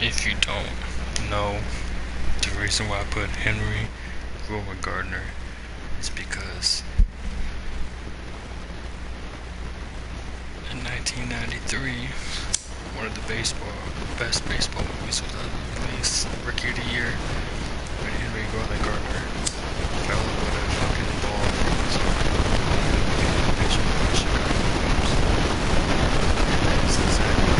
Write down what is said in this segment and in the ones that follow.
If you don't know, the reason why I put Henry Rowengartner is because in 1993, one of the best baseball movies was released, Rookie of the Year, when Henry Rowengartner fell with a fucking ball from his arm. Pitcher for the Chicago Cubs. And that's exactly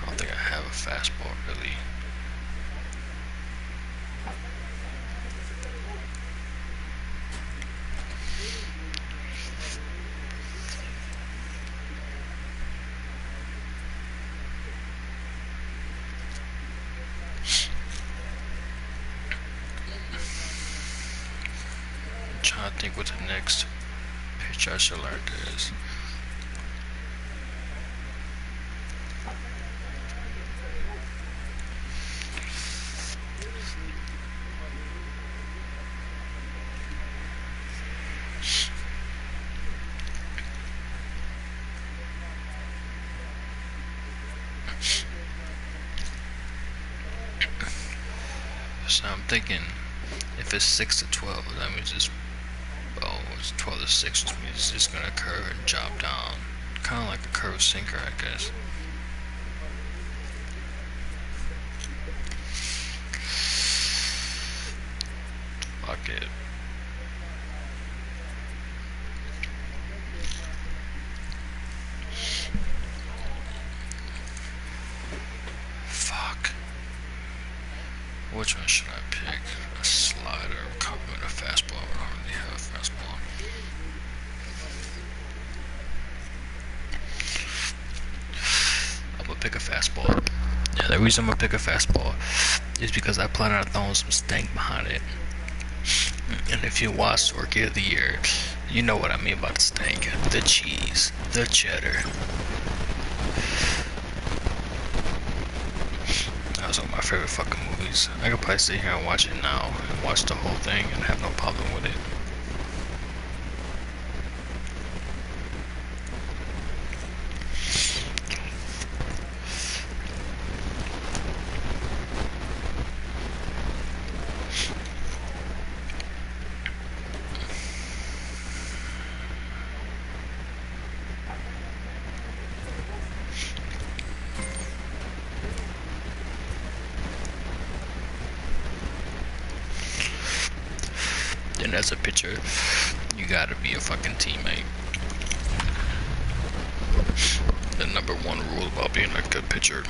I don't think I have a fastball really. I'm trying to think what the next pitch I should learn is. So I'm thinking, if it's 6 to 12, that means it's 12 to 6, which means it's just gonna curve and drop down, kind of like a curve sinker, I guess. Fuck it. Fuck. Which one should I pick? A slider, a compliment, a fastball. I don't really have a fastball. I'm gonna pick a fastball. Yeah, the reason I'm gonna pick a fastball is because I plan on throwing some stank behind it. And if you watch Rookie of the Year, you know what I mean about the stank. The cheese, the cheddar. That was one of my favorite fucking movies. I could probably sit here and watch it now and watch the whole thing and have no problem with it. And as a pitcher, you gotta be a fucking teammate. The number one rule about being a good pitcher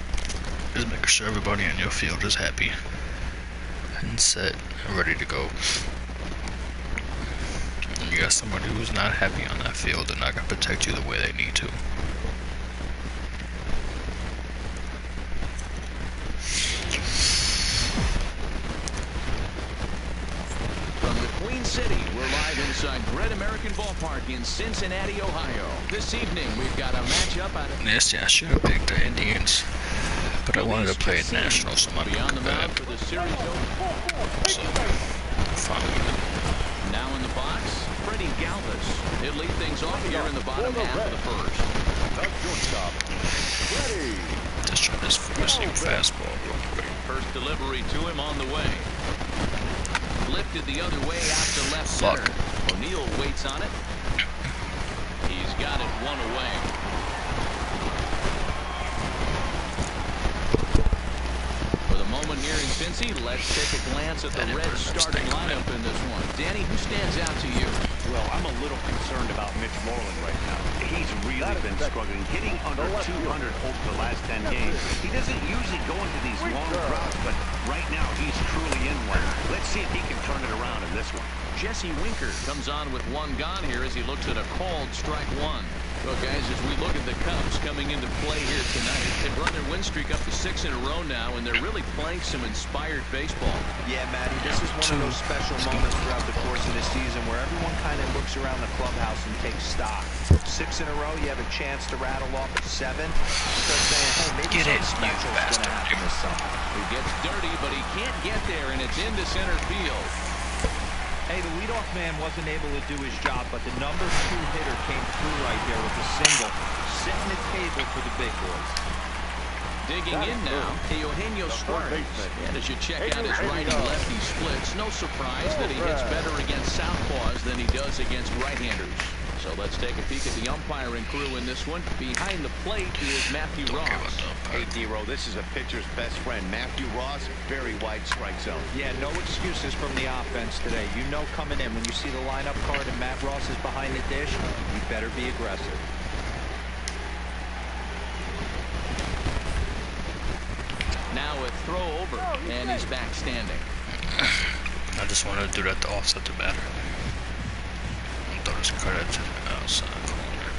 is making sure everybody on your field is happy and set and ready to go. And you got somebody who's not happy on that field, they're not gonna protect you the way they need to. City. We're live inside Great American Ballpark in Cincinnati, Ohio. This evening, we've got a matchup out of... Yes, yeah, I should have picked the Indians, but I wanted to play at Nationals, so I'm not the mound for the series opener. So, fine with it. Now in the box, Freddie Galvis. He'll lead things off here in the bottom half of the first. Just try this first-seam fastball real quick. First delivery to him on the way. Lifted the other way out to left Fuck. center. O'Neill waits on it. He's got it one away. For the moment here in Cincy, let's take a glance at the Reds starting lineup in this one. Danny, who stands out to you? Well, I'm a little concerned about Mitch Moreland right now. He's really been struggling, hitting under 200 over the last 10 games. He doesn't usually go into these long droughts, but right now he's truly in one. Let's see if he can turn it around in this one. Jesse Winker comes on with one gone here as he looks at a called strike one. Well, guys, as we look at the Cubs coming into play here tonight, they've run their win streak up to 6 in a row now, and they're really playing some inspired baseball. Yeah, Matty, this is one of those special moments throughout the course of this season where everyone kind of looks around the clubhouse and takes stock. 6 in a row, you have a chance to rattle off at 7. Start saying, hey, maybe something special is going to happen this summer. He gets dirty, but he can't get there, and it's into center field. Hey, the leadoff man wasn't able to do his job, but the #2 hitter came through right there with a single, setting the table for the big boys. Digging in now, Eugenio Suarez. And as you check out his righty-lefty splits, no surprise that he hits better against southpaws than he does against right-handers. So let's take a peek at the umpiring crew in this one. Behind the plate is Matthew Ross. Hey, D-Row, this is a pitcher's best friend. Matthew Ross, very wide strike zone. Yeah, no excuses from the offense today. You know coming in, when you see the lineup card and Matt Ross is behind the dish, you better be aggressive. Now a throw over, and he's back standing. I just wanted to do that to offset the batter. Throw this credit to the outside corner.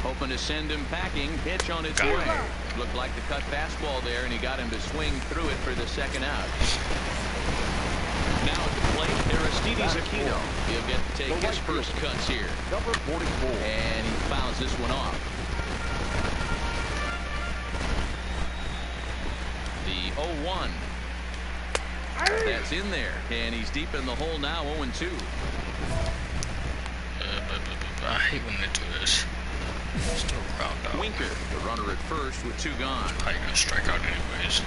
Hoping to send him packing. Pitch on its way. Looked like the cut fastball there, and he got him to swing through it for the second out. Now at the plate, Aristides Aquino. He'll get to take his first cuts here. Number 44. And he fouls this one off. The 0-1. That's in there, and he's deep in the hole now, 0-2. I hate when they do this. Still round out. Winker, the runner at first with 2 gone. How you gonna strike out anyways?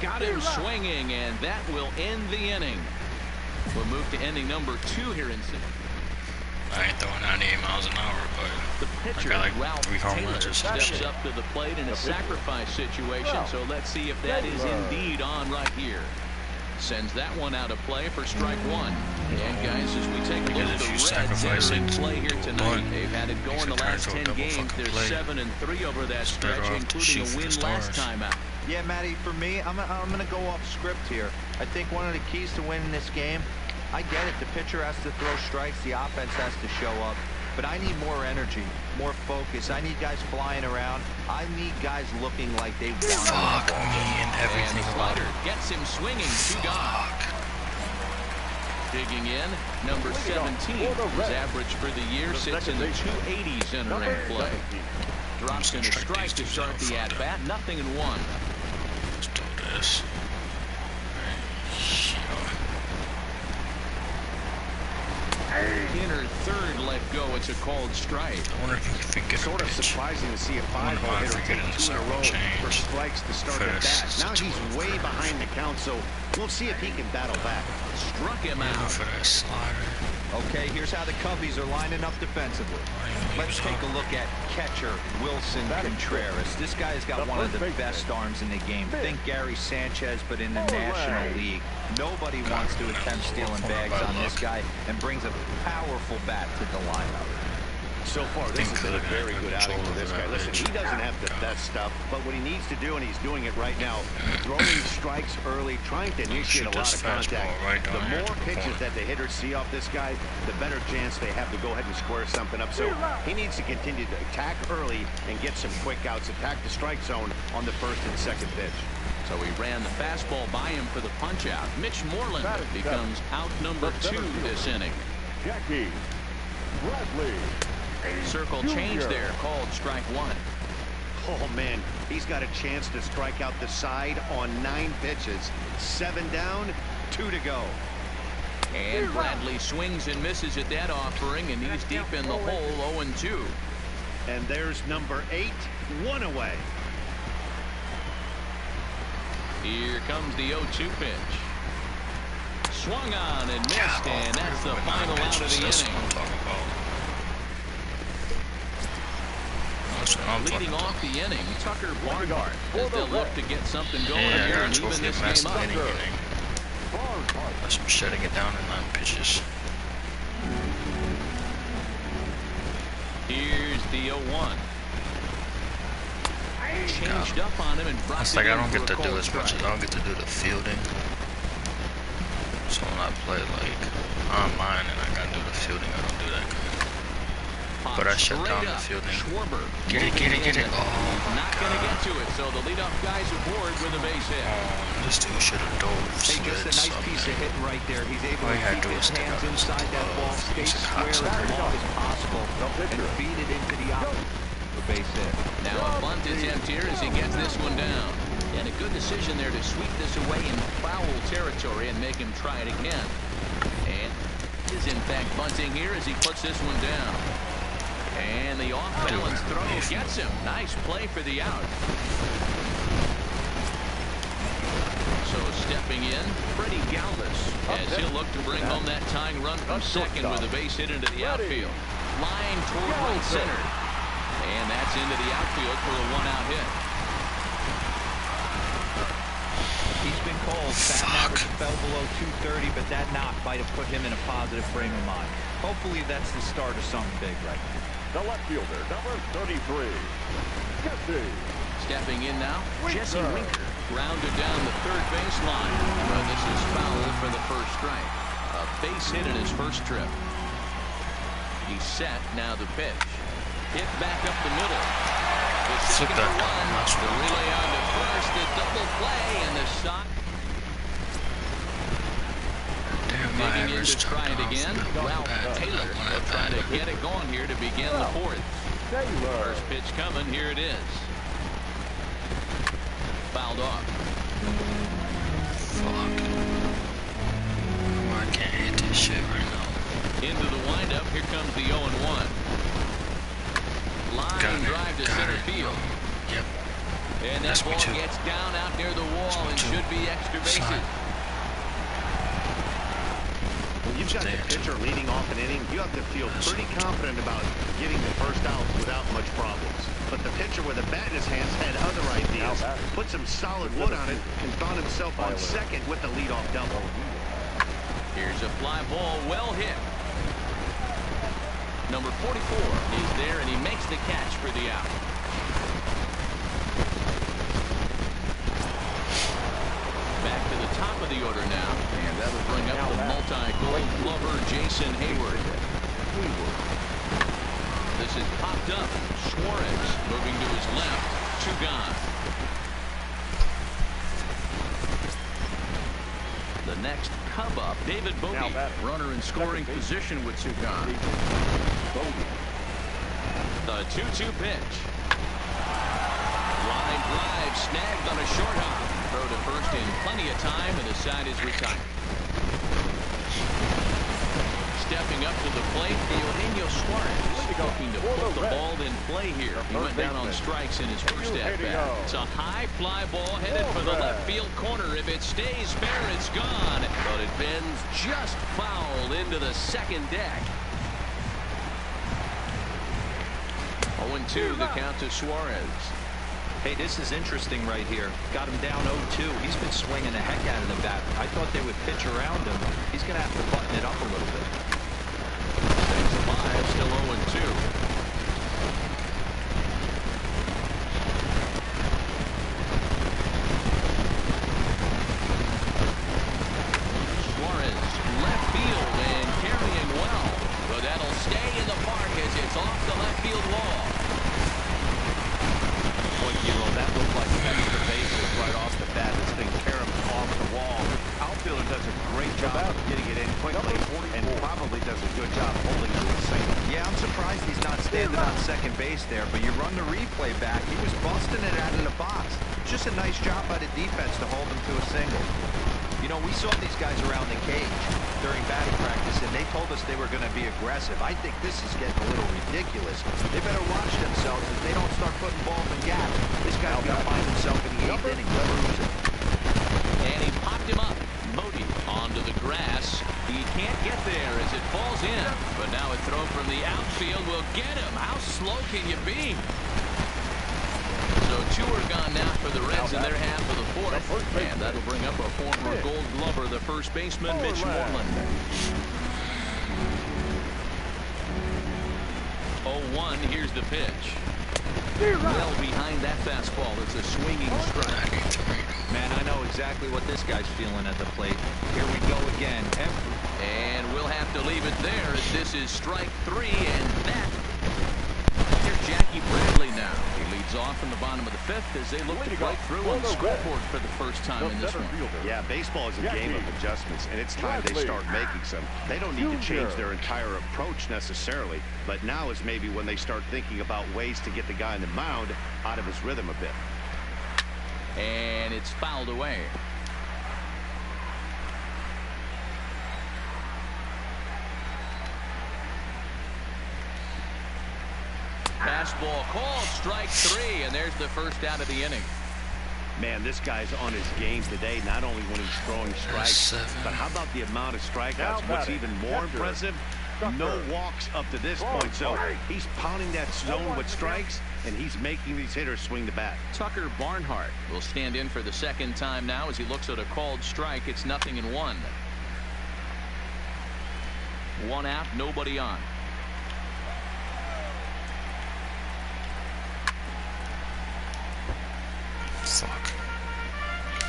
Got him swinging, and that will end the inning. We'll move to inning number 2 here in Cincinnati. I ain't throwing 98 miles an hour, but The pitcher, I got like Ralph 3 home Taylor, runs or some steps shit. up to the plate in a sacrifice situation, so let's see if that is indeed on right here. Sends that one out of play for strike 1. And guys, as we take a look at the Reds that are in play here tonight, they've had it going the last 10 games. They're 7-3 over that stretch, including a win last time out. Yeah, Matty, for me, I'm going to go off script here. I think one of the keys to winning this game, I get it, the pitcher has to throw strikes, the offense has to show up, but I need more energy, more focus. I need guys flying around. I need guys looking like they want to. Fuck me and everything about Slider it. gets him swinging, 2 gone. Digging in, number 17. His average for the year sits in the 280s entering play. Drops in a strike to start the at-bat, 0-1. Let's do this. Inner third let go. It's a called strike. I wonder if he can get Sort a of pitch. surprising to see a 5-hole hitter take 2 in a row for strikes to start at bat. Now he's way behind the count, so we'll see if he can battle back. Struck him out. For that slider. Okay, here's how the Cubbies are lining up defensively. Let's take a look at catcher Wilson Contreras. This guy's got one of the best arms in the game. Think Gary Sanchez, but in the National League. Nobody wants to attempt stealing bags on this guy, and brings a powerful bat to the lineup. So far, this has been a very good outing for this guy. Listen, he doesn't have the best stuff, but what he needs to do, and he's doing it right now, throwing strikes early, trying to initiate a lot of contact. The more pitches that the hitters see off this guy, the better chance they have to go ahead and square something up. So he needs to continue to attack early and get some quick outs, attack the strike zone on the first and second pitch. So he ran the fastball by him for the punch-out. Mitch Moreland becomes out number 2 this inning. Jackie Bradley. Circle change there, called strike 1. Oh, man, he's got a chance to strike out the side on 9 pitches. 7 down, 2 to go. And Bradley swings and misses at that offering, and he's deep in the hole, 0-2. And there's number 8, 1 away. Here comes the 0-2 pitch. Swung on and missed, and that's the final out of the inning. Leading off the inning, Tucker Barnhart as they'll look to get something going here and even this game up. That's shutting it down in 9 pitches. Here's the 0-1. Changed up on him and brought It's it like I in don't for get a to do called as much as strike. I don't get to do the fielding. So when I play like online and I gotta do the fielding, I don't do that good. Popped but I shut straight down the up. fielding. Schwarber Get it, get it, get it. Oh, not going to get to it, so the leadoff guy's aboard with a base hit. this dude should have dove. Hey, just a nice piece of hitting right there. He's able to keep his hands inside that ball, stay square as long as possible, and feed it into the outfield for base hit. Now a bunt attempt here as he gets this one down. And a good decision there to sweep this away in foul territory and make him try it again. And is in fact bunting here as he puts this one down. And the off-balance throw gets him. Nice play for the out. So stepping in, Freddie Galvis, as he'll look to bring home that tying run from second with a base hit into the outfield. Line toward right center. And that's into the outfield for a one-out hit. He's been called. Batting average fell below 230, but that knock might have put him in a positive frame of mind. Hopefully that's the start of something big right now. The left fielder, number 33, Jesse. Stepping in now, Jesse Winker. Grounded down the third baseline. Well, this is foul for the first strike. A base hit in his first trip. He's set, now the pitch. Hit back up the middle. The second to one. The relay on to first. The double play and the shot. Digging in to try it again. Ralph Taylor will try to get it going here to begin the fourth. First pitch coming. Here it is. Fouled off. Fuck. I can't hit this shit right now. Into the windup. Here comes the 0-1. Line drive to center field. Yep. And that ball gets down out near the wall and should be extra bases. When you've got the pitcher leading off an inning, you have to feel pretty confident about getting the first out without much problems. But the pitcher with a bat in his hands had other ideas. Put some solid wood on it and found himself on second with the leadoff double. Here's a fly ball, well hit. Number 44 is there, and he makes the catch for the out. Back to the top of the order now, and that'll bring up the multi-gold glover Jason Hayward. This is popped up. Suarez moving to his left. 2 gone. The next Cub up, David Bogie, runner in scoring position with 2 gone. The 2-2 pitch. Line drive snagged on a short hop. Throw to first in plenty of time, and the side is retired. Stepping up to the plate, Eugenio Suarez looking to put the ball in play here. He went down on strikes in his first at-bat. It's a high fly ball headed for the left field corner. If it stays fair, it's gone. But it bends just foul into the second deck. 0-2 the count to Suarez. Hey, this is interesting right here. Got him down 0-2. He's been swinging the heck out of the bat. I thought they would pitch around him. He's going to have to button it up a little bit. 6-5, still 0-2. Suarez, left field and carrying well. But that'll stay in the park as it's off the left field wall. That looked like extra bases right off the bat. This thing carried off the wall. Outfielder does a great job of getting it in quickly and probably does a good job holding it to a single. Yeah, I'm surprised he's not standing on second base there, but you run the replay back. He was busting it out of the box. Just a nice job by the defense to hold him to a single. You know, we saw these guys around the cage during batting practice, and they told us they were going to be aggressive. I think this is getting a little ridiculous. They better watch themselves if they don't start putting balls in gaps. This guy's going to find himself in the 8th inning cruising. And he popped him up. Bodie onto the grass. He can't get there as it falls in. But now a throw from the outfield will get him. How slow can you be? So 2 are gone now for the Reds in their half of the 4th. And that'll bring up a former Gold Glover, the first baseman, Mitch Moreland. 0-1, here's the pitch. Well behind that fastball. It's a swinging strike. Man, I know exactly what this guy's feeling at the plate. Here we go again. And we'll have to leave it there as this is strike 3, and that leads off in the bottom of the fifth as they look to break through on the scoreboard for the first time in this one. Yeah, baseball is a game of adjustments, and it's time they start making some. They don't need to change their entire approach necessarily, but now is maybe when they start thinking about ways to get the guy on the mound out of his rhythm a bit. And it's fouled away. Fastball called, strike three, and there's the first out of the inning. Man, this guy's on his game today, not only when he's throwing strikes, but how about the amount of strikeouts? What's even more impressive, no walks up to this point. So he's pounding that zone with strikes, and he's making these hitters swing the bat. Tucker Barnhart will stand in for the second time now as he looks at a called strike. It's 0-1. One out, nobody on. Fuck.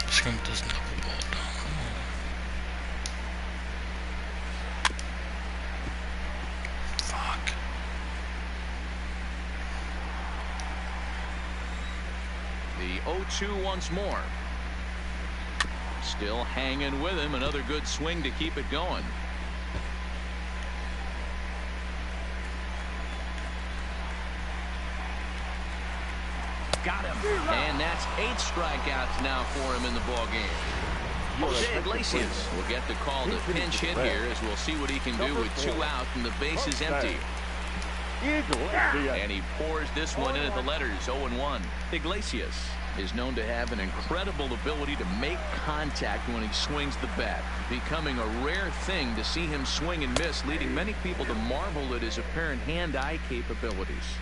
Just gonna just knock the ball down. Fuck. The 0-2 once more. Still hanging with him. Another good swing to keep it going. Got him. And that's 8 strikeouts now for him in the ball game. Jose Iglesias will get the call to pinch hit here as we'll see what he can do with 2 out and the base is empty. And he pours this one in at the letters, 0-1. Iglesias is known to have an incredible ability to make contact when he swings the bat, becoming a rare thing to see him swing and miss, leading many people to marvel at his apparent hand-eye capabilities.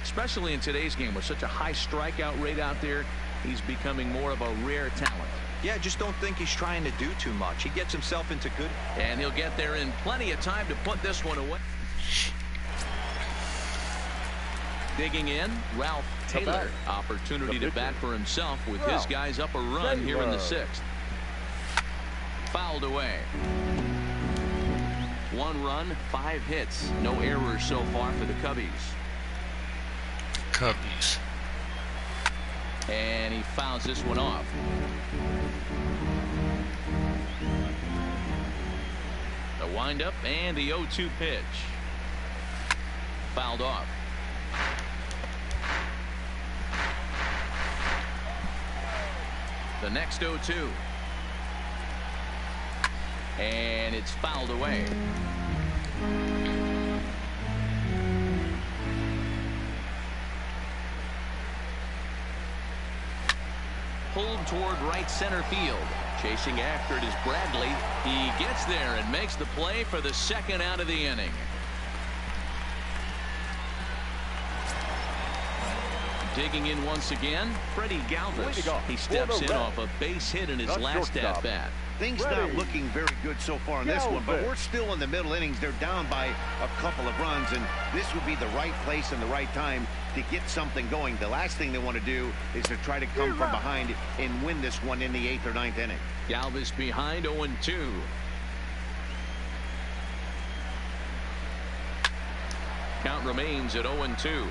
Especially in today's game with such a high strikeout rate out there, he's becoming more of a rare talent. Yeah, just don't think he's trying to do too much. He gets himself into good. And he'll get there in plenty of time to put this one away. Digging in, Ralph Taylor. Opportunity to bat for himself with his guys up a run here in the 6th. Fouled away. 1 run, 5 hits. No errors so far for the Cubbies. Cubbies. And he fouls this one off. The windup and the 0-2 pitch. Fouled off. The next 0-2. And it's fouled away. Pulled toward right center field. Chasing after it is Bradley. He gets there and makes the play for the second out of the inning. Digging in once again, Freddie Galvis. He steps in off a base hit in his last at bat. Things not looking very good so far in this one, but we're still in the middle innings. They're down by a couple of runs, and this would be the right place and the right time to get something going. The last thing they want to do is to try to come from behind and win this one in the 8th or 9th inning. Galvis behind 0-2. Count remains at 0-2.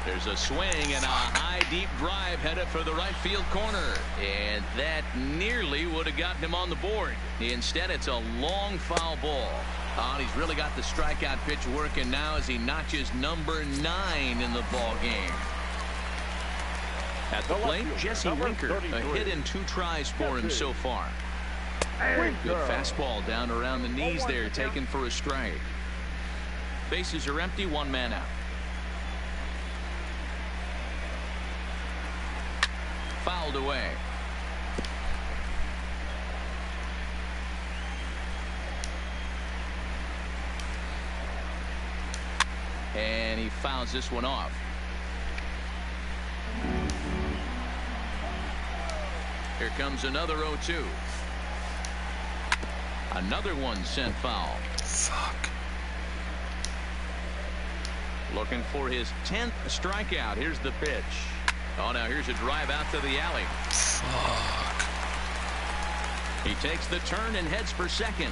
There's a swing and a high deep drive headed for the right field corner, and that nearly would have gotten him on the board. Instead, it's a long foul ball. Oh, he's really got the strikeout pitch working now as he notches number 9 in the ball game. At the plate, Jesse Winker, a hit in 2 tries for him so far. Good fastball down around the knees there, taken for a strike. Bases are empty, 1 man out. Fouled away. And he fouls this one off. Here comes another 0-2. Another one sent foul. Fuck. Looking for his 10th strikeout. Here's the pitch. Oh, now here's a drive out to the alley. Fuck. He takes the turn and heads for second.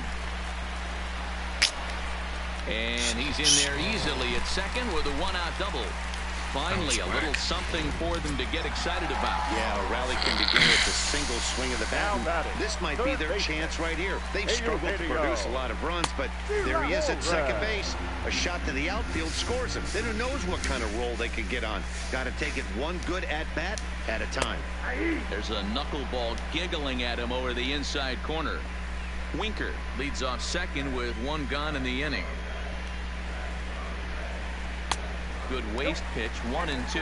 And he's in there easily at second with a one-out double. Finally, a little something for them to get excited about. Yeah, a rally can begin with a single swing of the bat. This might be their chance right here. They've struggled to produce a lot of runs, but there he is at second base. A shot to the outfield scores him. Then who knows what kind of roll they could get on. Got to take it one good at-bat at a time. There's a knuckleball giggling at him over the inside corner. Winker leads off second with one gone in the inning. Good waist pitch, 1-2.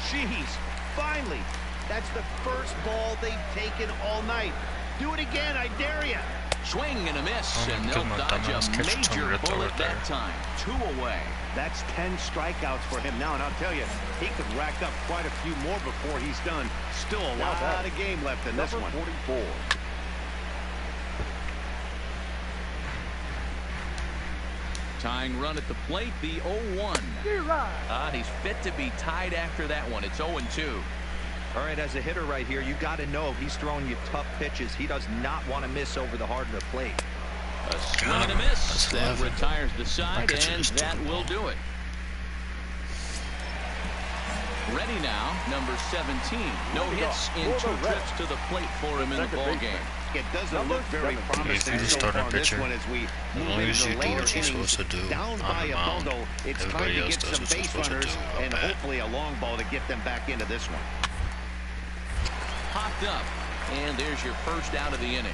Jeez, finally. That's the first ball they've taken all night. Do it again, I dare you. Swing and a miss, and they'll dodge a major bullet that time. 2 away. That's 10 strikeouts for him now, and I'll tell you, he could rack up quite a few more before he's done. Still a lot of game left in this one. 44. Tying run at the plate, the 0-1. He's fit to be tied after that one. It's 0-2. All right, as a hitter right here, you got to know if he's throwing you tough pitches, he does not want to miss over the heart of the plate. A swing and a miss. That retires the side, and that will do it. Ready now, number 17. No hits in 2 trips to the plate for him in the ball game. It doesn't look very promising so far this one as we move into the later innings. Down by a bundle, it's time to get some base runners and hopefully a long ball to get them back into this one. Popped up, and there's your first out of the inning.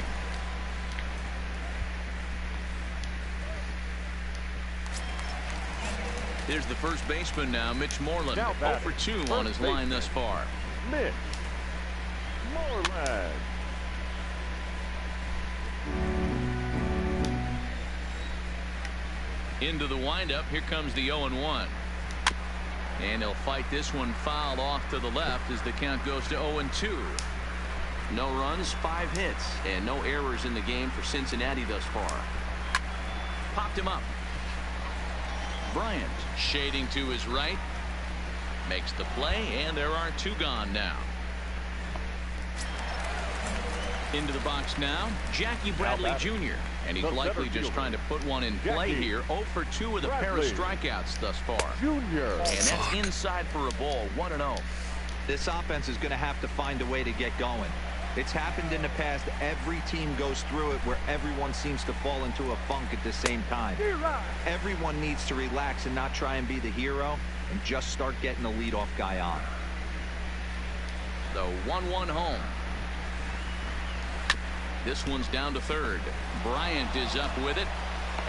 Here's the first baseman now, Mitch Moreland. 0 for 2 on his line thus far. Mitch Moreland. Into the windup. Here comes the 0-1. And he'll fight this one foul off to the left as the count goes to 0-2. No runs, 5 hits, and no errors in the game for Cincinnati thus far. Popped him up. Bryant shading to his right. Makes the play, and there are 2 gone now. Into the box now, Jackie Bradley Jr. And he's likely just trying to put one in play here. 0 for 2 with a pair of strikeouts thus far. And that's inside for a ball. 1-0. This offense is going to have to find a way to get going. It's happened in the past. Every team goes through it where everyone seems to fall into a funk at the same time. Everyone needs to relax and not try and be the hero and just start getting the leadoff guy on. The 1-1 home. This one's down to third. Bryant is up with it,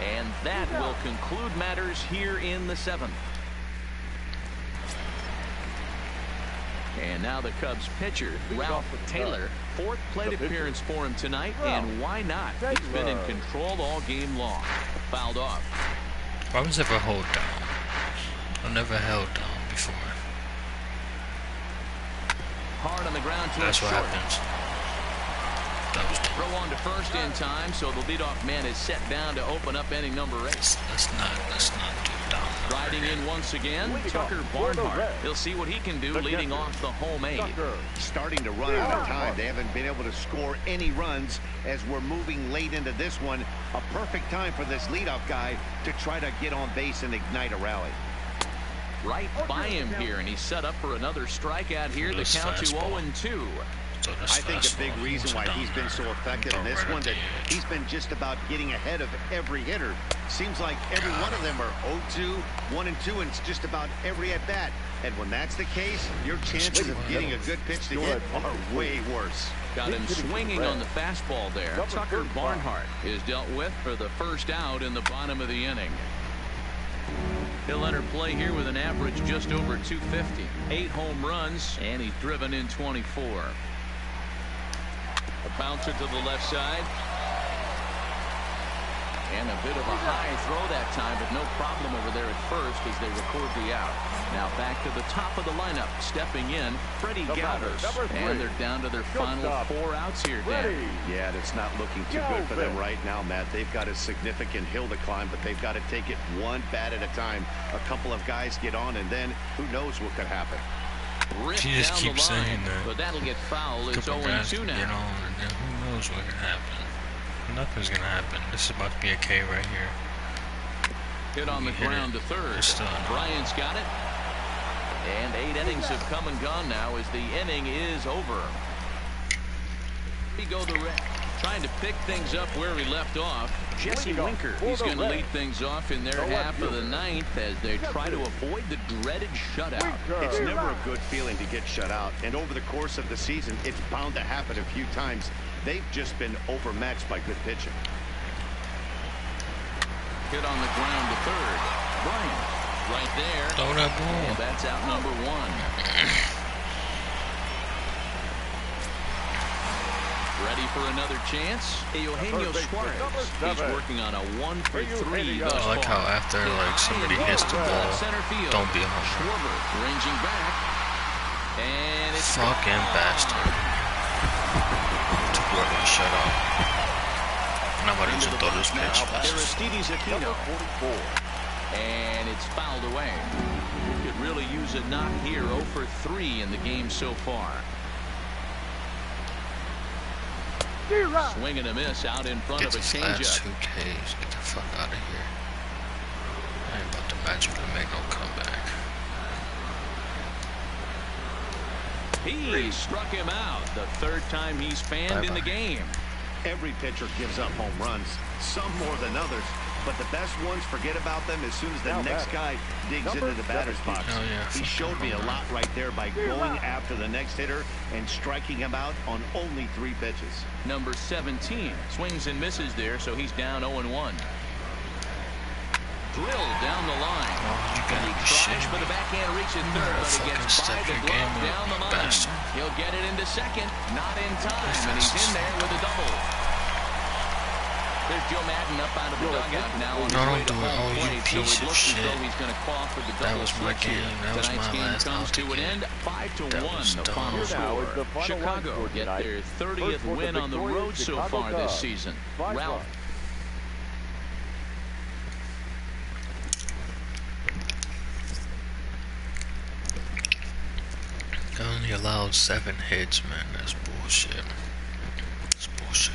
and that will conclude matters here in the 7th. And now the Cubs pitcher, Ralph Taylor. 4th plate appearance for him tonight, and why not? He's been in control all game long. Fouled off. Why was ever hold down? I've never held down before. Hard on the ground to That's what short. happens. That was Throw on to first in time, so the leadoff man is set down to open up inning number 8. Let's not do down. Riding in once again, Tucker Barnhart. He'll see what he can do leading off the home 8. Starting to run out of time. They haven't been able to score any runs as we're moving late into this one. A perfect time for this leadoff guy to try to get on base and ignite a rally. Right by him here, and he's set up for another strikeout here. The count to 0-2. So I think a big reason why he's been so effective in this one that he's been just about getting ahead of every hitter. Seems like every one of them are 0-2, 1-2, and it's just about every at bat. And when that's the case, your chances of getting a good pitch to hit are way worse. Got him swinging on the fastball there. Tucker Barnhart is dealt with for the first out in the bottom of the inning. He'll enter play here with an average just over 250. 8 home runs, and he's driven in 24. A bouncer to the left side. And a bit of a high throw that time, but no problem over there at first as they record the out. Now back to the top of the lineup. Stepping in, Freddie Galvis. And they're down to their final 4 outs here, Dan. Yeah, it's not looking too good for them right now, Matt. They've got a significant hill to climb, but they've got to take it one bat at a time. A couple of guys get on, and then who knows what could happen. He just keeps saying that. But that'll get foul. It's 0-2 now. Get on, and then who knows what can happen. Nothing's gonna happen. This is about to be a K right here. Hit on the ground to third. Bryant's got it. And 8 innings have come and gone now as the inning is over. We go the red. Trying to pick things up where we left off. Jesse Winker. He's going to lead things off in their half of the ninth as they try to avoid the dreaded shutout. It's never a good feeling to get shut out, and over the course of the season, it's bound to happen a few times. They've just been overmatched by good pitching. Hit on the ground to third. Bryant right there. Throw that ball. And that's out number 1. Ready for another chance? Eugenio Suarez. He's working on a 1-for-3 thus far. I like how after somebody hits the ball, don't be a homer. Ranging back. And it's fucking bastard. Took work to shut up. Nobody to throw this pitch. Aristides Aquino. And it's fouled away. Could really use a knock here. 0-for-3 in the game so far. Swing and a miss out in front of a changeup. 2 Ks. Get the fuck out of here. I ain't about to magically make no comeback. He struck him out. The 3rd time he's fanned in the game. Every pitcher gives up home runs, some more than others, but the best ones forget about them as soon as the next guy digs into the batter's box. He showed me a lot right there by going after the next hitter and striking him out on only 3 pitches. Number 17 swings and misses there, so he's down 0-1. Drilled down the line. And he tries for the backhand reach at third, but he gets by the glove down the line. He'll get it into second, not in time, and he's in there with a double. There's Joe Madden up out of the dugout now on his way to home plate, so it looks as though he's going to call for the double switch here. Tonight's game comes to an end, 5-1 the final score. Chicago get their 30th win on the road so far this season. Ralph. They only allowed 7 hits, man. That's bullshit. That's bullshit.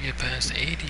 Get past 80.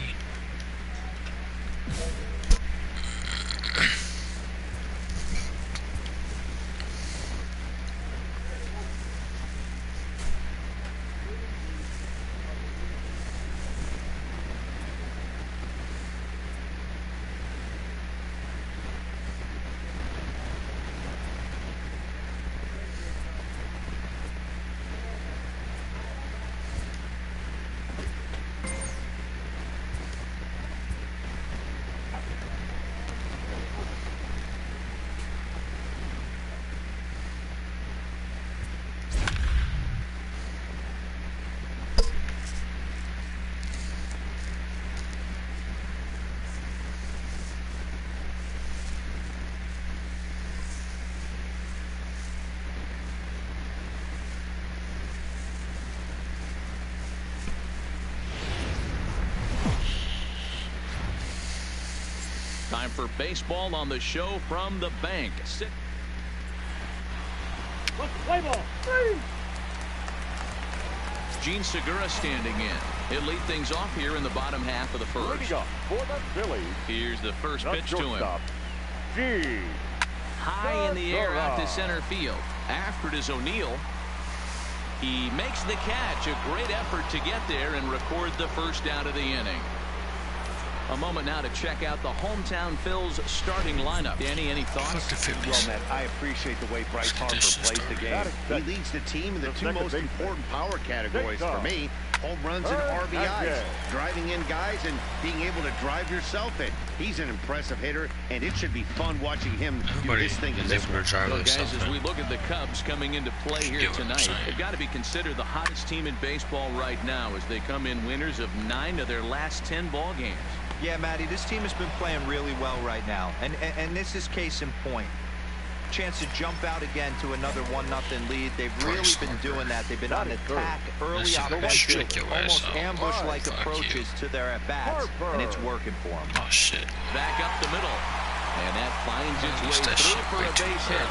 Time for baseball on the show from the bank. Gene Segura standing in. He'll lead things off here in the bottom half of the first. Here's the first pitch to him. High in the air out to center field. After it is O'Neill. He makes the catch. A great effort to get there and record the first out of the inning. A moment now to check out the hometown Phil's starting lineup. Danny, any thoughts? Well, Matt, I appreciate the way Bryce Harper plays the game. He leads the team in the two most important power categories for me: home runs and RBIs, driving in guys and being able to drive yourself in. He's an impressive hitter, and it should be fun watching him do his thing in this one. So, guys, as we look at the Cubs coming into play here tonight, they've got to be considered the hottest team in baseball right now as they come in winners of 9 of their last 10 ball games. Yeah, Matty, this team has been playing really well right now, and this is case in point. Chance to jump out again to another 1-0 lead. They've really been doing that. They've been on attack, early offensive, almost ambush-like approaches to their at-bats, and it's working for them. Oh, shit. Back up the middle, and that finds its way through for a base hit.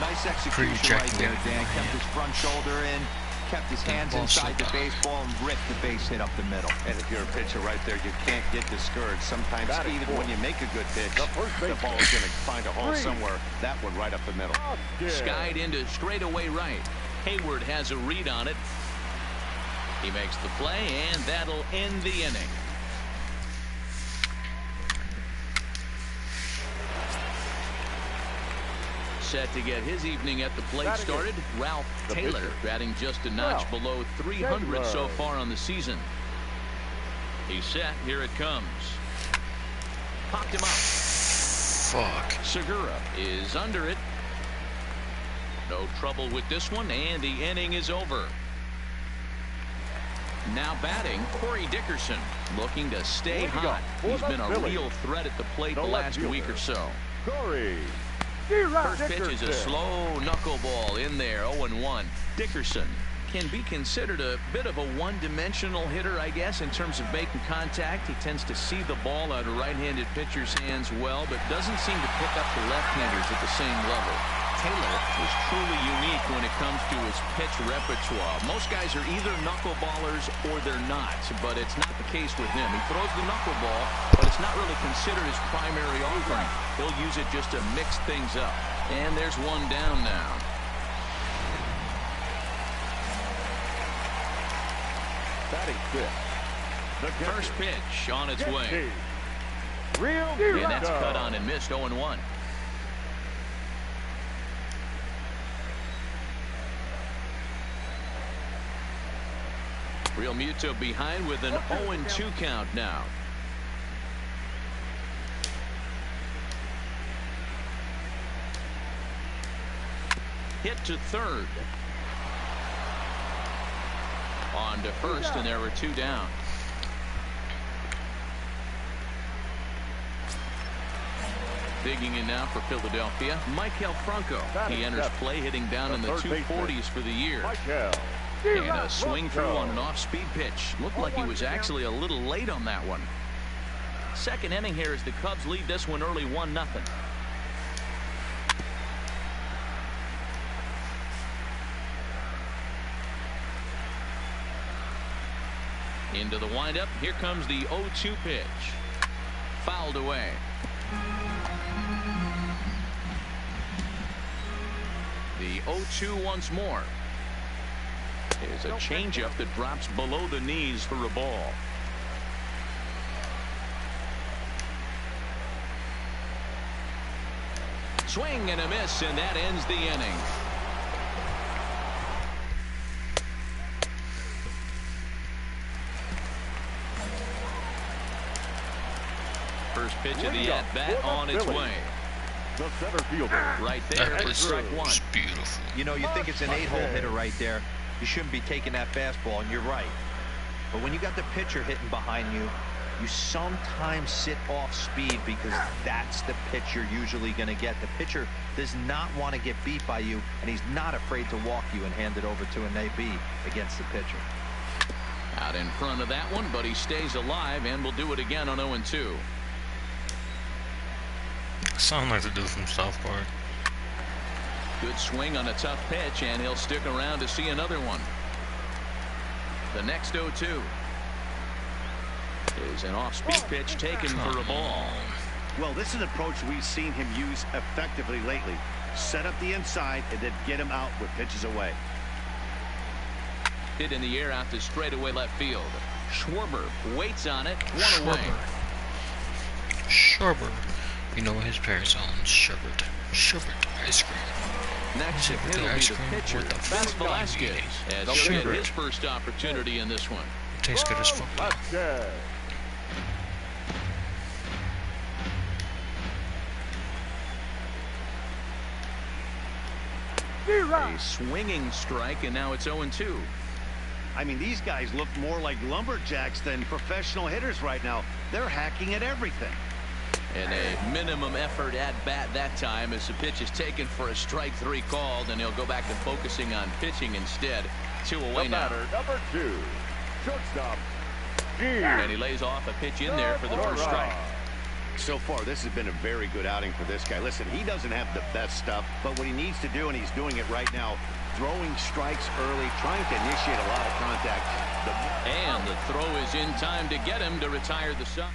Nice execution right there, Dan. Kept his front shoulder in, kept his hands inside the baseball, and ripped the base hit up the middle. And if you're a pitcher right there, you can't get discouraged. Sometimes even when you make a good pitch, the ball is going to find a hole somewhere. That one right up the middle. Skied into straightaway right. Hayward has a read on it. He makes the play, and that'll end the inning. Set to get his evening at the plate started, Ralph Taylor, batting just a notch below 300 so far on the season. He's set. Here it comes. Popped him up. Fuck. Segura is under it. No trouble with this one, and the inning is over. Now batting, Corey Dickerson, looking to stay hot. He's been a real threat at the plate the last week or so. First pitch is a slow knuckleball in there, 0-1. Dickerson can be considered a bit of a one-dimensional hitter, I guess, in terms of making contact. He tends to see the ball out of right-handed pitchers' hands well, but doesn't seem to pick up the left-handers at the same level. Taylor is truly unique when it comes to his pitch repertoire. Most guys are either knuckleballers or they're not, but it's not the case with him. He throws the knuckleball, but it's not really considered his primary offering. He'll use it just to mix things up. And there's one down now. Batting fifth. The first pitch on its way. And that's cut on and missed, 0-1. Real Muto behind with an 0-2 count now. Hit to third. On to first, and there were 2 down. Digging in now for Philadelphia, Maikel Franco. He enters play hitting down in the 240s for the year. And a swing through on an off-speed pitch. Looked like he was actually a little late on that one. Second inning here as the Cubs lead this one early 1-0. Into the windup. Here comes the 0-2 pitch. Fouled away. The 0-2 once more. Is a changeup that drops below the knees for a ball. Swing and a miss, and that ends the inning. First pitch of the at-bat on its way. The center fielder. Right there for strike one. Beautiful. You know, you think it's an 8-hole hitter right there. You shouldn't be taking that fastball, and you're right. But when you got the pitcher hitting behind you, you sometimes sit off speed because that's the pitch you're usually going to get. The pitcher does not want to get beat by you, and he's not afraid to walk you and hand it over to an AB against the pitcher. Out in front of that one, but he stays alive and will do it again on 0-2. Sound like the dude from South Park. Good swing on a tough pitch, and he'll stick around to see another one. The next 0-2 is an off-speed pitch taken for a ball. Well, this is an approach we've seen him use effectively lately. Set up the inside and then get him out with pitches away. Hit in the air out to straightaway left field. Schwarber waits on it. One away. Sherbert. You know what his parents own? Sherbert. Sherbert ice cream. Next hit will be the pitcher, Ben Velasquez, as he'll get his first opportunity in this one. Tastes good as football. A swinging strike, and now it's 0-2. I mean, these guys look more like lumberjacks than professional hitters right now. They're hacking at everything. And a minimum effort at bat that time as the pitch is taken for a strike 3 called, and he'll go back to focusing on pitching instead. 2 away now. Number 2, shortstop. And he lays off a pitch in there for the first strike. So far, this has been a very good outing for this guy. Listen, he doesn't have the best stuff, but what he needs to do, and he's doing it right now, throwing strikes early, trying to initiate a lot of contact. And the throw is in time to get him to retire the side.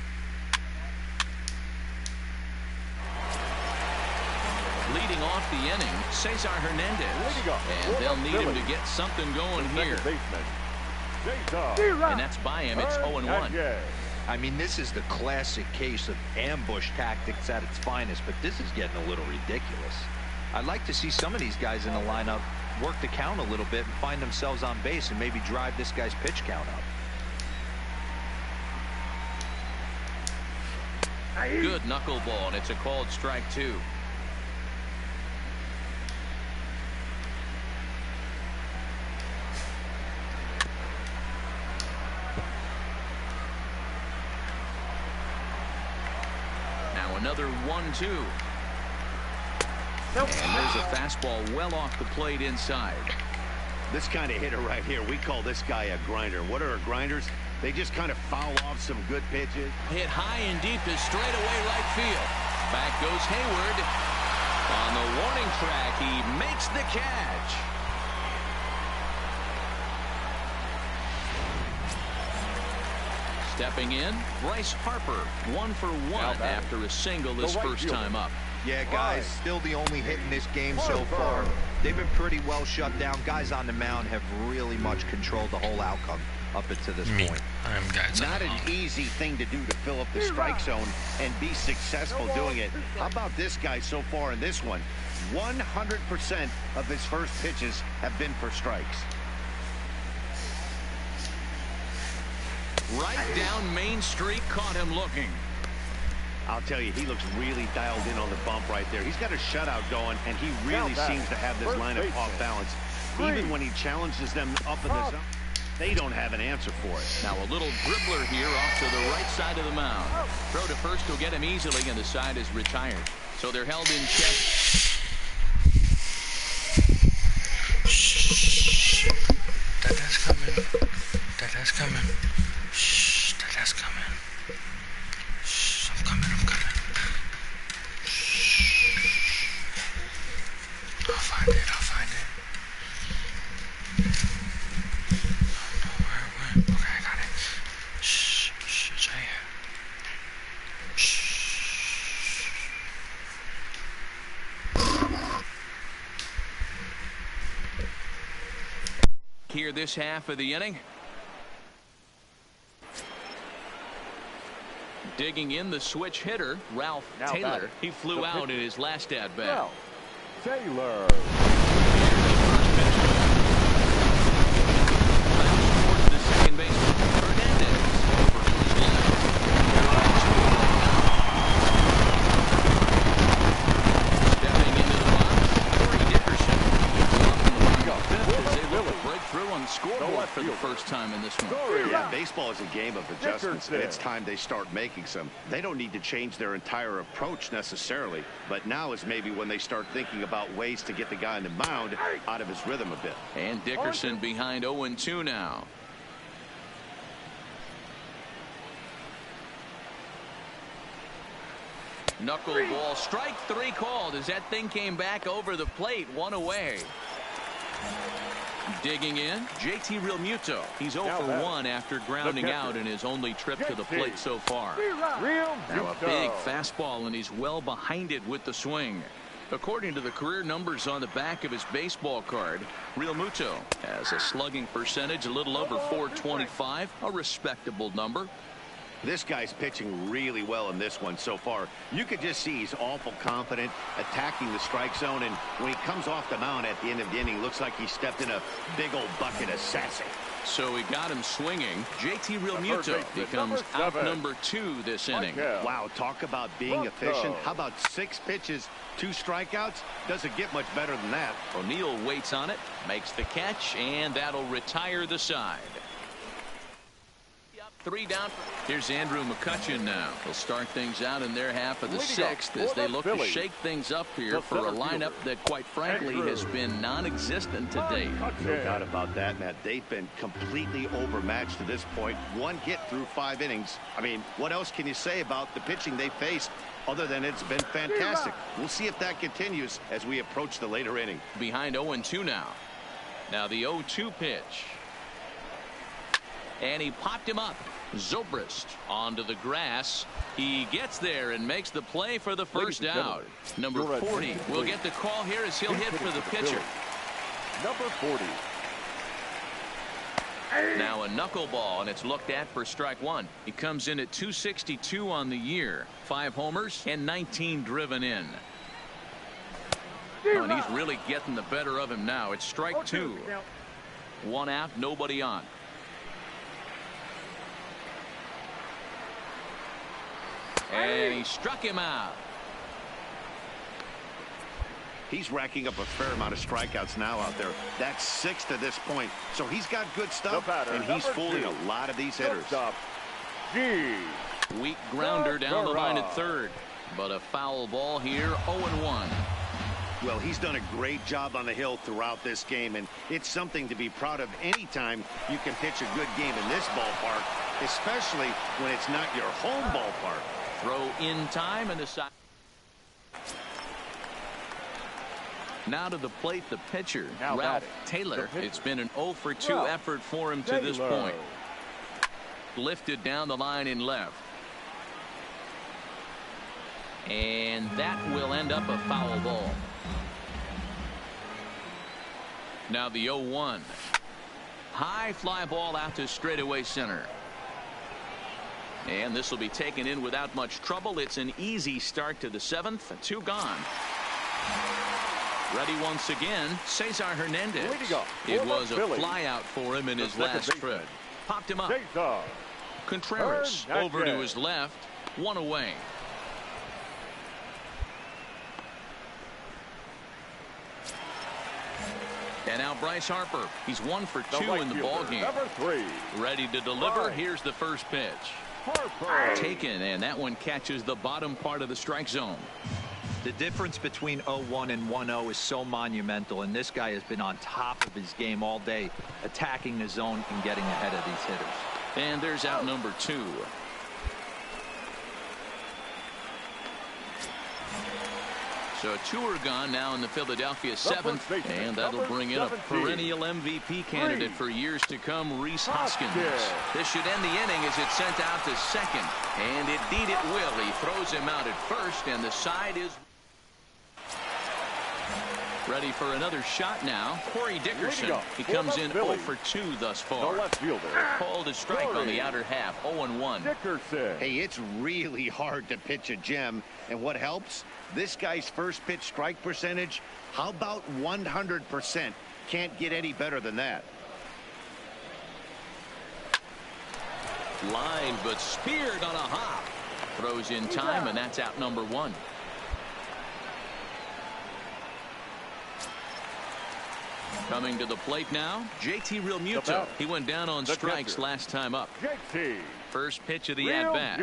Leading off the inning, Cesar Hernandez. And they'll need him to get something going here. And that's by him. It's 0-1. I mean, this is the classic case of ambush tactics at its finest, but this is getting a little ridiculous. I'd like to see some of these guys in the lineup work the count a little bit and find themselves on base and maybe drive this guy's pitch count up. Good knuckleball, and it's a called strike 2. Now another 1-2. And there's a fastball well off the plate inside. This kind of hitter right here, we call this guy a grinder. What are grinders? They just kind of foul off some good pitches. Hit high and deep to straightaway right field. Back goes Hayward. On the warning track, he makes the catch. Stepping in, Bryce Harper, 1 for 1 after a single his first time up. Yeah, guys, still the only hit in this game so far. They've been pretty well shut down. Guys on the mound have really much controlled the whole outcome up until this point. Not an easy thing to do to fill up the strike zone and be successful doing it. How about this guy so far in this one? 100% of his first pitches have been for strikes. Right down Main Street, caught him looking. I'll tell you, he looks really dialed in on the bump right there. He's got a shutout going, and he really seems to have this lineup off balance. Even when he challenges them up in the zone, they don't have an answer for it. Now a little dribbler here off to the right side of the mound. Throw to first will get him easily, and the side is retired. So they're held in check. Shh. Dada's coming. Dada's coming. Shh. Dada's coming. Shh. I'm coming. Shh. I'll find it. Where it went? Okay, I got it. Shh. It's right here. Shh. Here this half of the inning. Digging in the switch hitter, Ralph Taylor. He flew out in his last at-bat. Taylor. Towards the second baseman, Hernandez. Stepping into the box, Corey Dickerson. Is able to break through on the scoreboard for the first time in this one. Yeah, baseball is a game of adjustments, and it's time they start making some. They don't need to change their entire approach necessarily, but now is maybe when they start thinking about ways to get the guy on the mound out of his rhythm a bit. And Dickerson behind 0-2 now. Knuckleball, strike 3 called as that thing came back over the plate, 1 away. Digging in, JT Realmuto. He's 0 for 1 after grounding out in his only trip to the plate so far. Now a big fastball, and he's well behind it with the swing. According to the career numbers on the back of his baseball card, Real Muto has a slugging percentage a little over .425, a respectable number. This guy's pitching really well in this one so far. You could just see he's awful confident, attacking the strike zone, and when he comes off the mound at the end of the inning, looks like he stepped in a big old bucket of sassy. So he got him swinging. JT Realmuto becomes out number 2 this inning. Wow, talk about being efficient. How about 6 pitches, 2 strikeouts? Doesn't get much better than that. O'Neill waits on it, makes the catch, and that'll retire the side. 3 down. Here's Andrew McCutchen now. He'll start things out in their half of the 6th as they look to shake things up here for a lineup that, quite frankly, has been non-existent to date. No doubt about that, Matt. They've been completely overmatched to this point. 1 hit through 5 innings. I mean, what else can you say about the pitching they faced other than it's been fantastic? We'll see if that continues as we approach the later inning. Behind 0-2 now. Now the 0-2 pitch. And he popped him up. Zobrist onto the grass. He gets there and makes the play for the first out. Number 40 will get the call here as he'll hit for the pitcher. Number 40. Now a knuckleball, and it's looked at for strike 1. He comes in at .262 on the year. 5 homers and 19 driven in. Oh, and he's really getting the better of him now. It's strike 2. 1 out, nobody on. And he struck him out. He's racking up a fair amount of strikeouts now out there. That's 6 to this point. So he's got good stuff, and he's fooling a lot of these hitters. Weak grounder down the line at third. But a foul ball here, 0-1. Well, he's done a great job on the hill throughout this game, and it's something to be proud of anytime you can pitch a good game in this ballpark, especially when it's not your home ballpark. Throw in time and the side. Now to the plate, the pitcher, Ralph Taylor. It's been an 0-for-2 effort for him to this point. Lifted down the line in left. And that will end up a foul ball. Now the 0-1. High fly ball out to straightaway center. And this will be taken in without much trouble. It's an easy start to the 7th. 2 gone. Ready once again, Cesar Hernandez. It was a fly out for him in his last trip. Popped him up. Contreras over to his left. 1 away. And now Bryce Harper. He's 1 for 2 in the ballgame. Ready to deliver. Here's the first pitch. Taken, and that one catches the bottom part of the strike zone. The difference between 0-1 and 1-0 is so monumental, and this guy has been on top of his game all day, attacking the zone and getting ahead of these hitters. And there's out number 2. So 2 are gone now in the Philadelphia 7th, and that'll bring in a perennial MVP candidate for years to come, Rhys Hoskins. This should end the inning as it's sent out to second, and indeed it will. He throws him out at first, and the side is ready for another shot now. Corey Dickerson. He comes in 0 for 2 thus far. Called a strike on the outer half. 0-1. Hey, it's really hard to pitch a gem, and what helps? This guy's first pitch strike percentage, how about 100%? Can't get any better than that. Line, but speared on a hop. Throws in time, and that's out number 1. Coming to the plate now, JT Realmuto. He went down on strikes last time up. First pitch of the at-bat.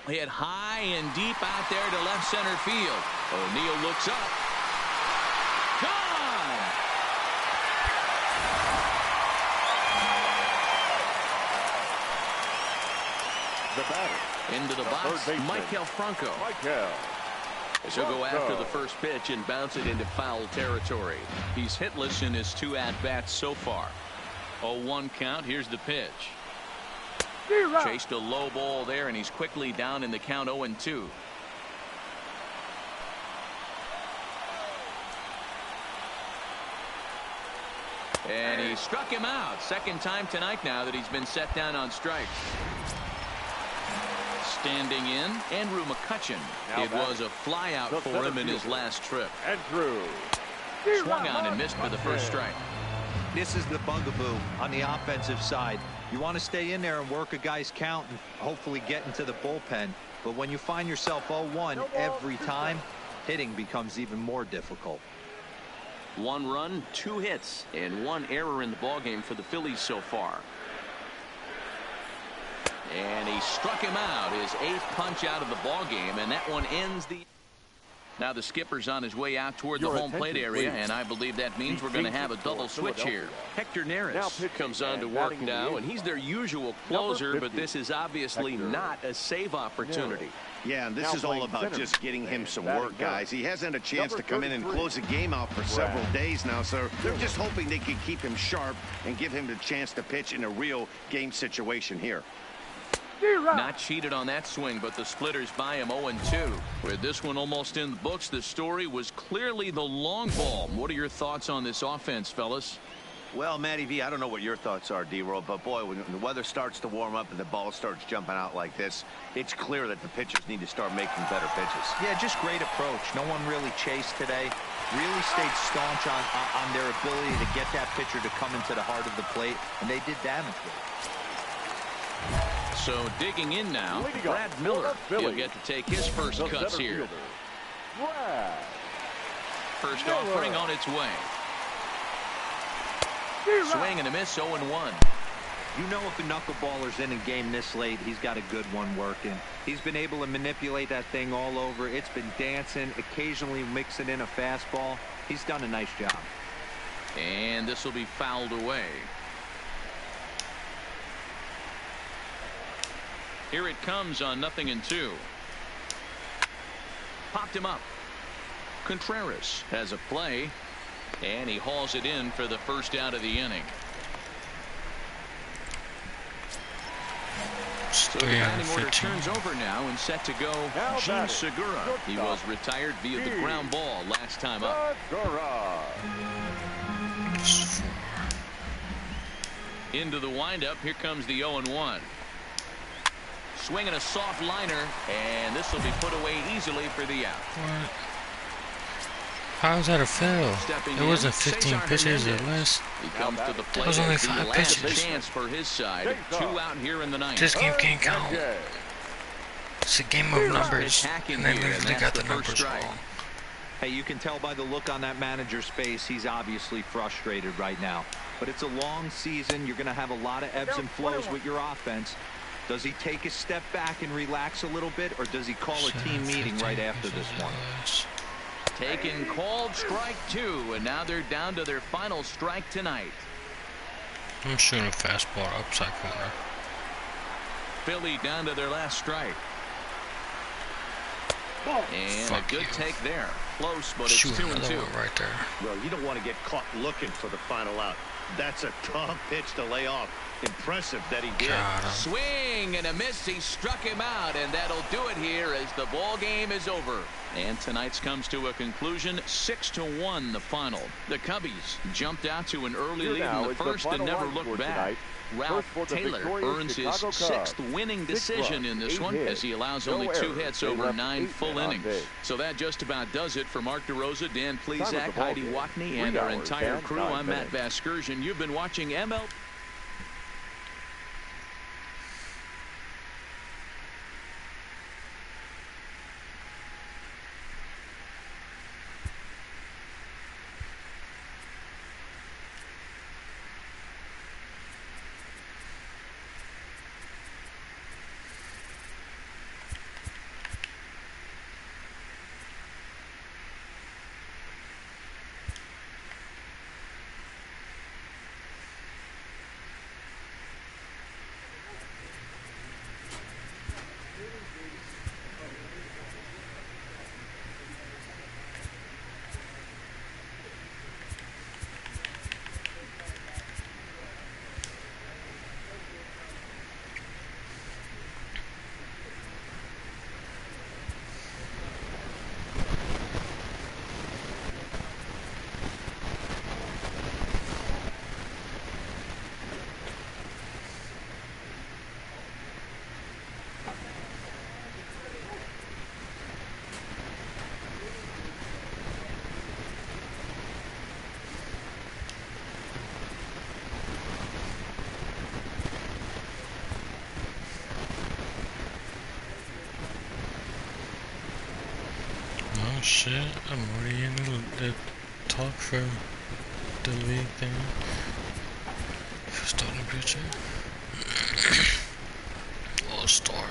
Hit high and deep out there to left center field. O'Neill looks up. Gone! The batter. Into the box, Michael Franco. She'll go after the first pitch and bounce it into foul territory. He's hitless in his 2 at-bats so far. 0-1 count. Here's the pitch. Chased a low ball there, and he's quickly down in the count. 0-2. And he struck him out. Second time tonight now that he's been set down on strikes. Standing in, Andrew McCutcheon. It was a fly out for him in his last trip. Andrew. Swung on and missed for the first strike. This is the bugaboo on the offensive side. You want to stay in there and work a guy's count and hopefully get into the bullpen. But when you find yourself 0-1 every time, hitting becomes even more difficult. 1 run, 2 hits, and 1 error in the ballgame for the Phillies so far. And he struck him out, his 8th punch out of the ballgame, and that one ends the... Now the skipper's on his way out toward the home plate area, and I believe that means we're going to have a double switch here. Hector Neris comes on to work now, and he's their usual closer, but this is obviously not a save opportunity. Yeah, and this is all about just getting him some work, guys. He hasn't had a chance to come in and close the game out for several days now, so they're just hoping they can keep him sharp and give him the chance to pitch in a real game situation here. Not cheated on that swing, but the splitters by him 0-2. With this one almost in the books, the story was clearly the long ball. What are your thoughts on this offense, fellas? Well, Matty V, I don't know what your thoughts are, D-Roll, but boy, when the weather starts to warm up and the ball starts jumping out like this, it's clear that the pitchers need to start making better pitches. Yeah, just great approach. No one really chased today. Really stayed staunch on their ability to get that pitcher to come into the heart of the plate, and they did damage with it. So digging in now, Brad Miller. He'll get to take his first cuts here. First offering on its way. Swing and a miss, 0-1. You know if a knuckleballer's in a game this late, he's got a good one working. He's been able to manipulate that thing all over. It's been dancing, occasionally mixing in a fastball. He's done a nice job. And this will be fouled away. Here it comes on 0-2. Popped him up. Contreras has a play, and he hauls it in for the first out of the inning. So the batting order turns over now and set to go Gene Segura. He was retired via the ground ball last time up. Into the windup. Here comes the 0-1. Swinging a soft liner, and this will be put away easily for the out. What? How's that a fail? It wasn't 15 pitches or less. He comes to the plate. It was only 5 pitches. Chance for his side. 2 out here in the ninth. This game can't count. It's a game of numbers, and they literally got the numbers wrong. Hey, you can tell by the look on that manager's face, he's obviously frustrated right now. But it's a long season. You're going to have a lot of ebbs and flows with your offense. Does he take a step back and relax a little bit, or does he call a team meeting right after this one? Taken, called strike 2, and now they're down to their final strike tonight. I'm shooting a fastball upside corner. Philly down to their last strike. And a good take there. Close, but it's 2-2 right there. Well, you don't want to get caught looking for the final out. That's a tough pitch to lay off. Impressive that he did. Swing and a miss. He struck him out, and that'll do it here as the ball game is over. And tonight's comes to a conclusion. 6-1 the final. The Cubbies jumped out to an early lead in the first and never looked back. Ralph Taylor earns his 6th winning decision in this one as he allows only 2 hits over 9 full innings. So that just about does it for Mark DeRosa, Dan Plesac, Heidi Watney, and our entire crew. I'm Matt Vasgersian. You've been watching MLB. shit, I'm already in the talk for the league thing. Starting pitcher. All-star.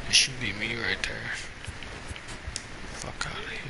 It should be me right there. Fuck out of here.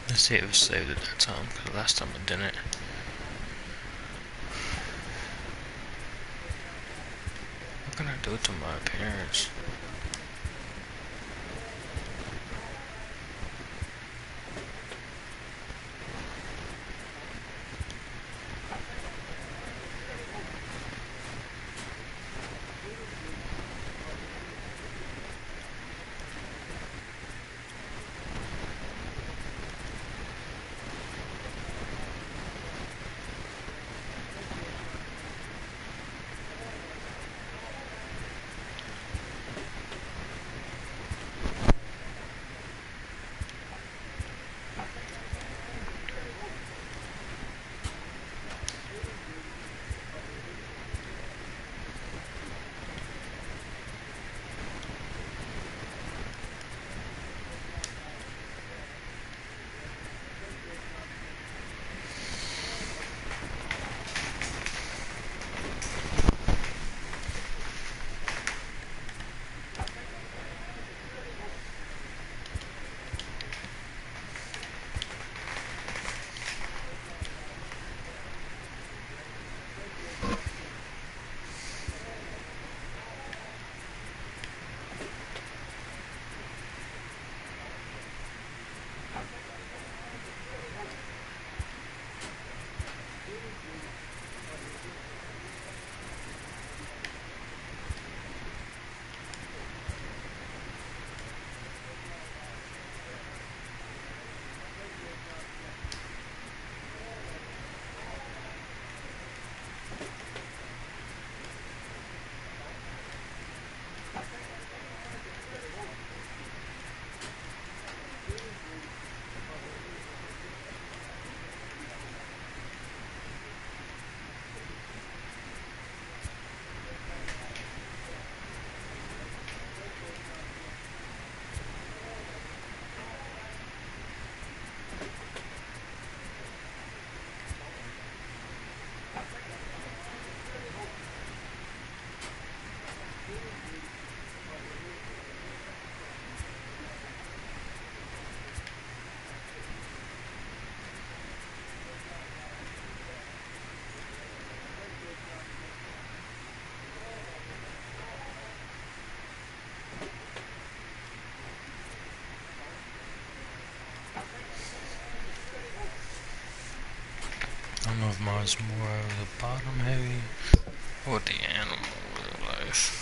Let's see if it saved at that time, because last time it didn't. What can I do to my appearance? I don't know if mine's more of the bottom heavy What the animal realize.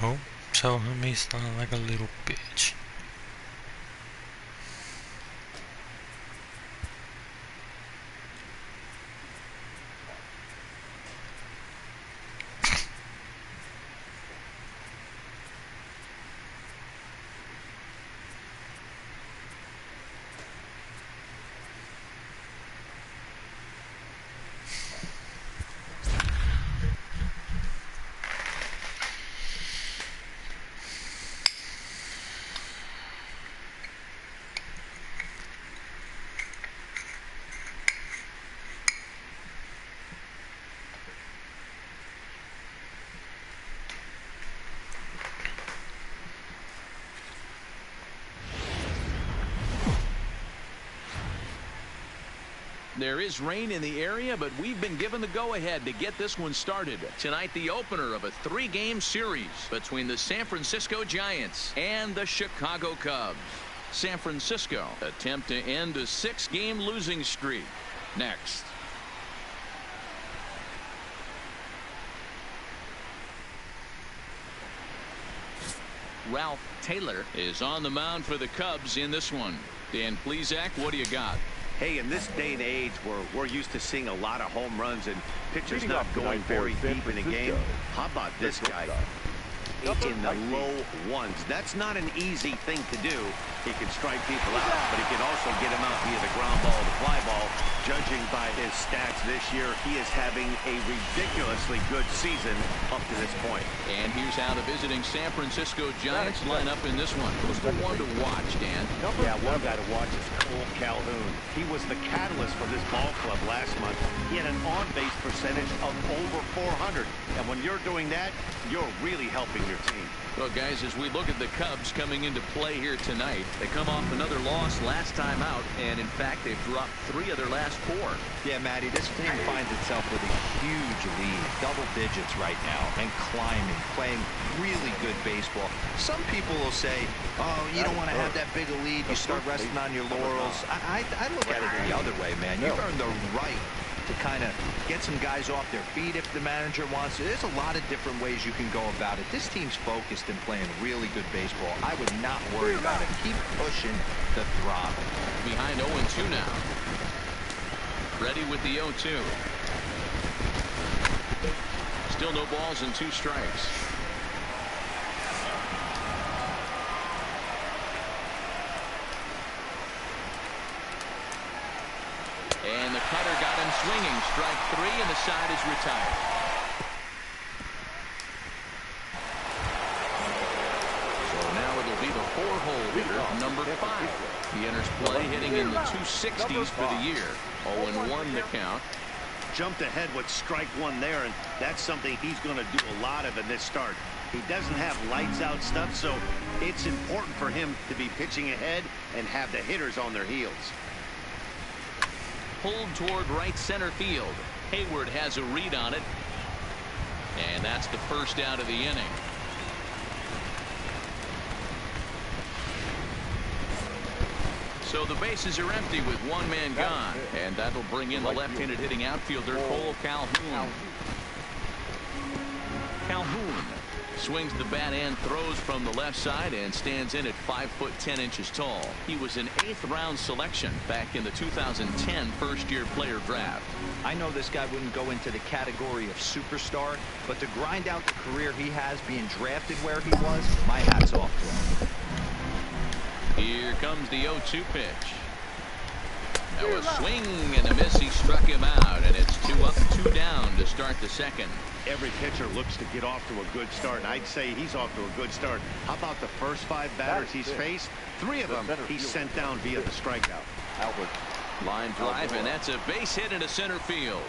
Oh, tell him he's not like a little bitch. There is rain in the area, but we've been given the go-ahead to get this one started. Tonight, the opener of a 3-game series between the San Francisco Giants and the Chicago Cubs. San Francisco attempt to end a 6-game losing streak. Next. Ralph Taylor is on the mound for the Cubs in this one. Dan Plesac, what do you got? Hey, in this day and age where we're used to seeing a lot of home runs and pitchers not going very deep in a game, how about this guy? In the low ones. That's not an easy thing to do. He can strike people out, but he can also get them out via the ground ball, the fly ball. Judging by his stats this year, he is having a ridiculously good season up to this point. And here's how the visiting San Francisco Giants line up in this one. Who's the one to watch, Dan? Yeah, one guy to watch is Cole Calhoun. He was the catalyst for this ball club last month. He had an on-base percentage of over 400. And when you're doing that, you're really helping your team. Well, guys, as we look at the Cubs coming into play here tonight, they come off another loss last time out, and in fact, they've dropped 3 of their last 4. Yeah, Matty, this team finds itself with a huge lead, double digits right now, and climbing, playing really good baseball. Some people will say, oh, you don't want to have that big a lead, you start resting on your laurels. I look at it the other way, man. You've earned the right to kind of get some guys off their feet if the manager wants to. There's a lot of different ways you can go about it. This team's focused and playing really good baseball. I would not worry about it. Keep pushing the throttle. Behind 0-2 now. Ready with the 0-2. Still no balls and 2 strikes. And the cutter got him swinging. Strike 3, and the side is retired. So now it'll be the 4-hole hitter, number 5. He enters play hitting in the 260s for the year. 0-1 the count. Jumped ahead with strike 1 there, and that's something he's going to do a lot of in this start. He doesn't have lights out stuff, so it's important for him to be pitching ahead and have the hitters on their heels. Pulled toward right center field. Hayward has a read on it. And that's the first out of the inning. So the bases are empty with 1 man gone. And that'll bring in the left-handed hitting outfielder Cole Calhoun. Calhoun swings the bat and throws from the left side and stands in at 5'10" tall. He was an 8th round selection back in the 2010 first-year player draft. I know this guy wouldn't go into the category of superstar, but to grind out the career he has being drafted where he was, my hat's off to him. Here comes the 0-2 pitch. Now a swing and a miss. He struck him out, and it's 2 up, 2 down to start the second. Every pitcher looks to get off to a good start, and I'd say he's off to a good start. How about the first 5 batters he's faced? 3 of them he's sent down via the strikeout. Line drive, and that's a base hit into center field.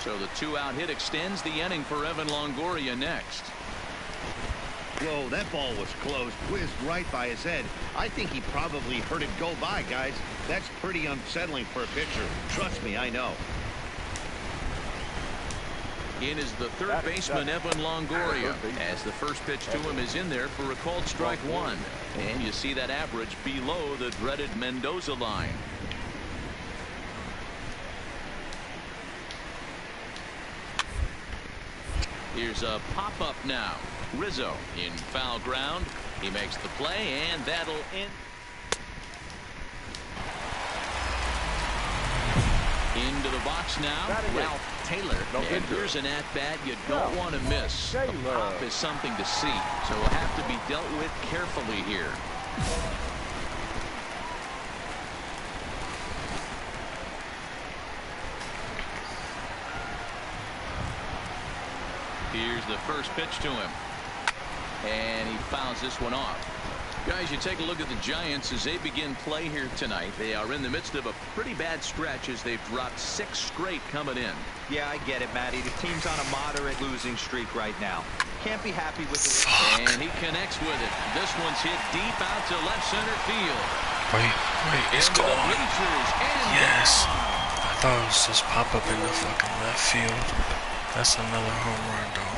So the 2-out hit extends the inning for Evan Longoria next. Whoa, that ball was close, whizzed right by his head. I think he probably heard it go by, guys. That's pretty unsettling for a pitcher. Trust me, I know. In is the third baseman, Evan Longoria, as the first pitch to him is in there for a called strike 1. And you see that average below the dreaded Mendoza line. Here's a pop-up now. Rizzo in foul ground. He makes the play, and that'll end. Into the box now, Ralph Taylor. And here's an at-bat you don't want to miss. The pop is something to see, so will have to be dealt with carefully here. Here's the first pitch to him. And he fouls this one off. Guys, you take a look at the Giants as they begin play here tonight. They are in the midst of a pretty bad stretch as they've dropped 6 straight coming in. Yeah, I get it, Matty. The team's on a moderate losing streak right now. Can't be happy with it. And he connects with it. This one's hit deep out to left center field. Wait, it's gone. Yes. I thought it was just pop up in the fucking left field. That's another home run, though.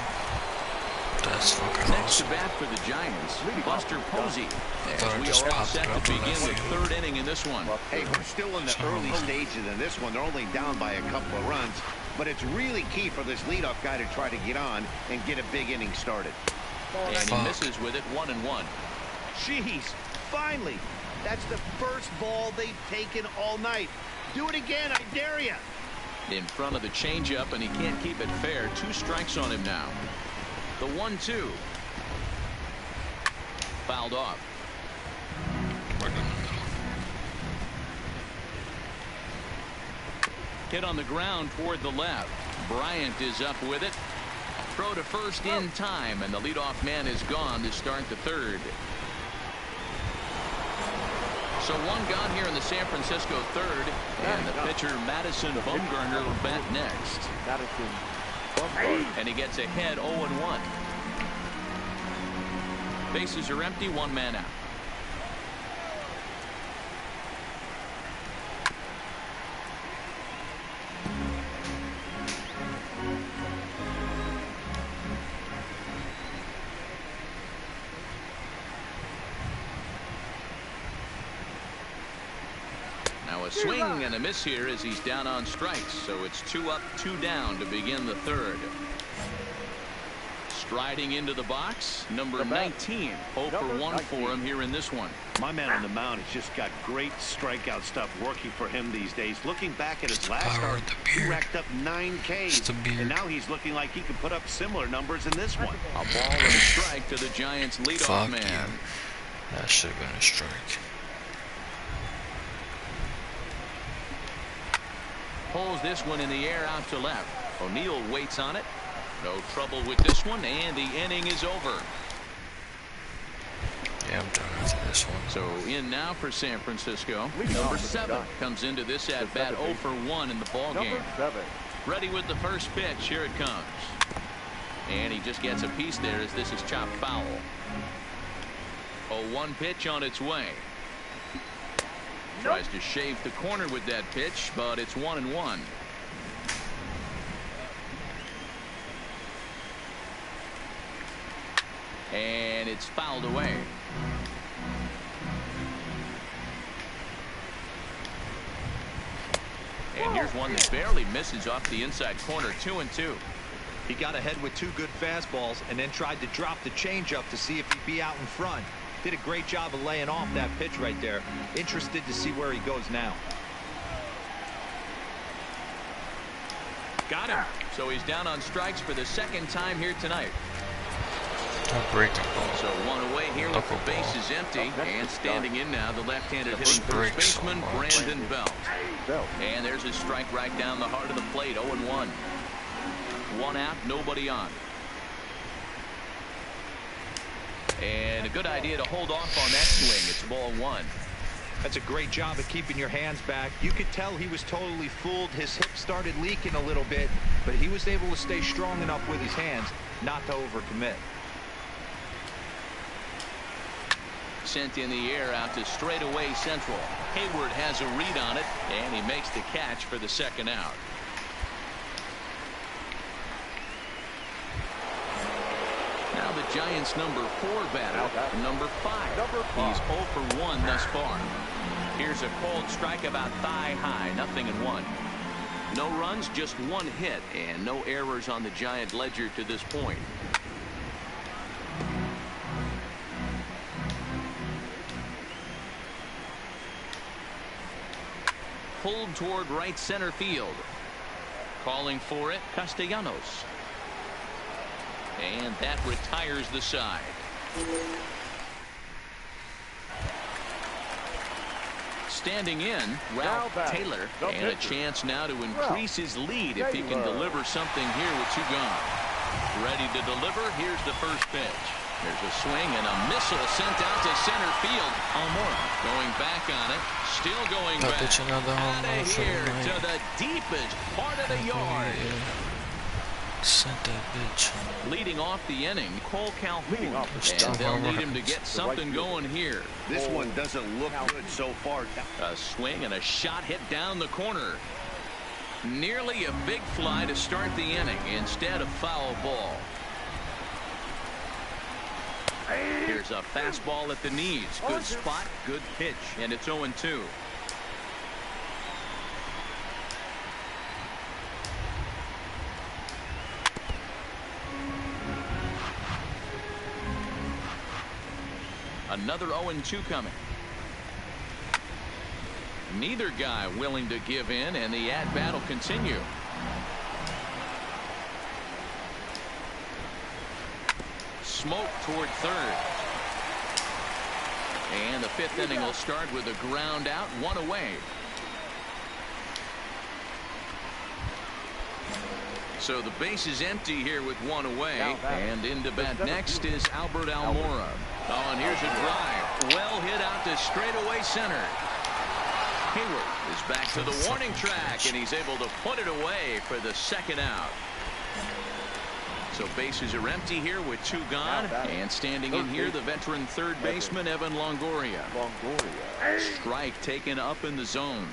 That's fucking Next awesome. to bat for the Giants, Buster Posey. As thought it we just are all popped set up to in begin left the field. 3rd inning in this one. Hey, we're still in the early stages in this one. They're only down by a couple of runs, but it's really key for this leadoff guy to try to get on and get a big inning started. And he misses with it, 1-1. Jeez, finally. That's the first ball they've taken all night. Do it again, I dare you. In front of the changeup, and he can't keep it fair. 2 strikes on him now. The 1-2. Fouled off. Hit on the ground toward the left. Bryant is up with it. Throw to first in time, and the leadoff man is gone to start the 3rd. So 1 gone here in the San Francisco 3rd, and the pitcher Madison Bumgarner will bat next. And he gets ahead 0-1. Bases are empty, one man out. Now a swing and a miss here as he's down on strikes. So it's 2 up, 2 down to begin the third. Striding into the box, number 19. 0 for 1 for him here in this one. My man on the mound has just got great strikeout stuff working for him these days. Looking back at his last start, he racked up 9 Ks, and now he's looking like he can put up similar numbers in this one. A ball and a strike to the Giants' leadoff man. You. That should have been a strike. Pulls this one in the air out to left. O'Neill waits on it. No trouble with this one, and the inning is over. Yeah, I'm done after this one. So in now for San Francisco. Number 7 comes into this at bat 0 for 1 in the ball game. Ready with the first pitch. Here it comes. And he just gets a piece there as this is chopped foul. 0-1 pitch on its way. Tries to shave the corner with that pitch, but it's 1-1. And it's fouled away. And here's one that barely misses off the inside corner. 2-2. He got ahead with 2 good fastballs and then tried to drop the changeup to see if he'd be out in front. Did a great job of laying off that pitch right there. Interested to see where he goes now. Got him. So he's down on strikes for the second time here tonight. So 1 away here with the bases empty. And standing in now, the left-handed hitting first baseman, Brandon Belt. And there's his strike right down the heart of the plate. 0-1. 1 out, nobody on. And a good idea to hold off on that swing. It's ball 1. That's a great job of keeping your hands back. You could tell he was totally fooled. His hip started leaking a little bit, but he was able to stay strong enough with his hands not to overcommit. Sent in the air out to straightaway central. Hayward has a read on it, and he makes the catch for the second out. Now the Giants' number 4 batter, number 5. He's 0 for 1 thus far. Here's a cold strike about thigh high, 0-1. No runs, just 1 hit, and no errors on the Giant ledger to this point. Pulled toward right center field. Calling for it, Castellanos. And that retires the side. Standing in, Ralph Taylor, and a chance now to increase his lead if he can deliver something here with 2 gone. Ready to deliver. Here's the first pitch. There's a swing and a missile sent out to center field. Almora going back on it. Still going back. Out of here to the deepest part of the yard. Sent that bitch. Leading off the inning, Cole Calhoun. And they'll need him to get something going here. This one doesn't look good so far. A swing and a shot hit down the corner. Nearly a big fly to start the inning instead of foul ball. Here's a fastball at the knees. Good spot, good pitch, and it's 0-2. Another 0-2 coming. Neither guy willing to give in, and the at-bat will continue. Smoke toward third. And the 5th inning will start with a ground out, 1 away. So the base is empty here with 1 away. And into bat next is Albert Almora. Oh, and here's a drive. Well hit out to straightaway center. Hayward is back to the warning track, and he's able to put it away for the second out. So bases are empty here with 2 gone. And standing in here, the veteran third baseman, Evan Longoria. Strike taken up in the zone.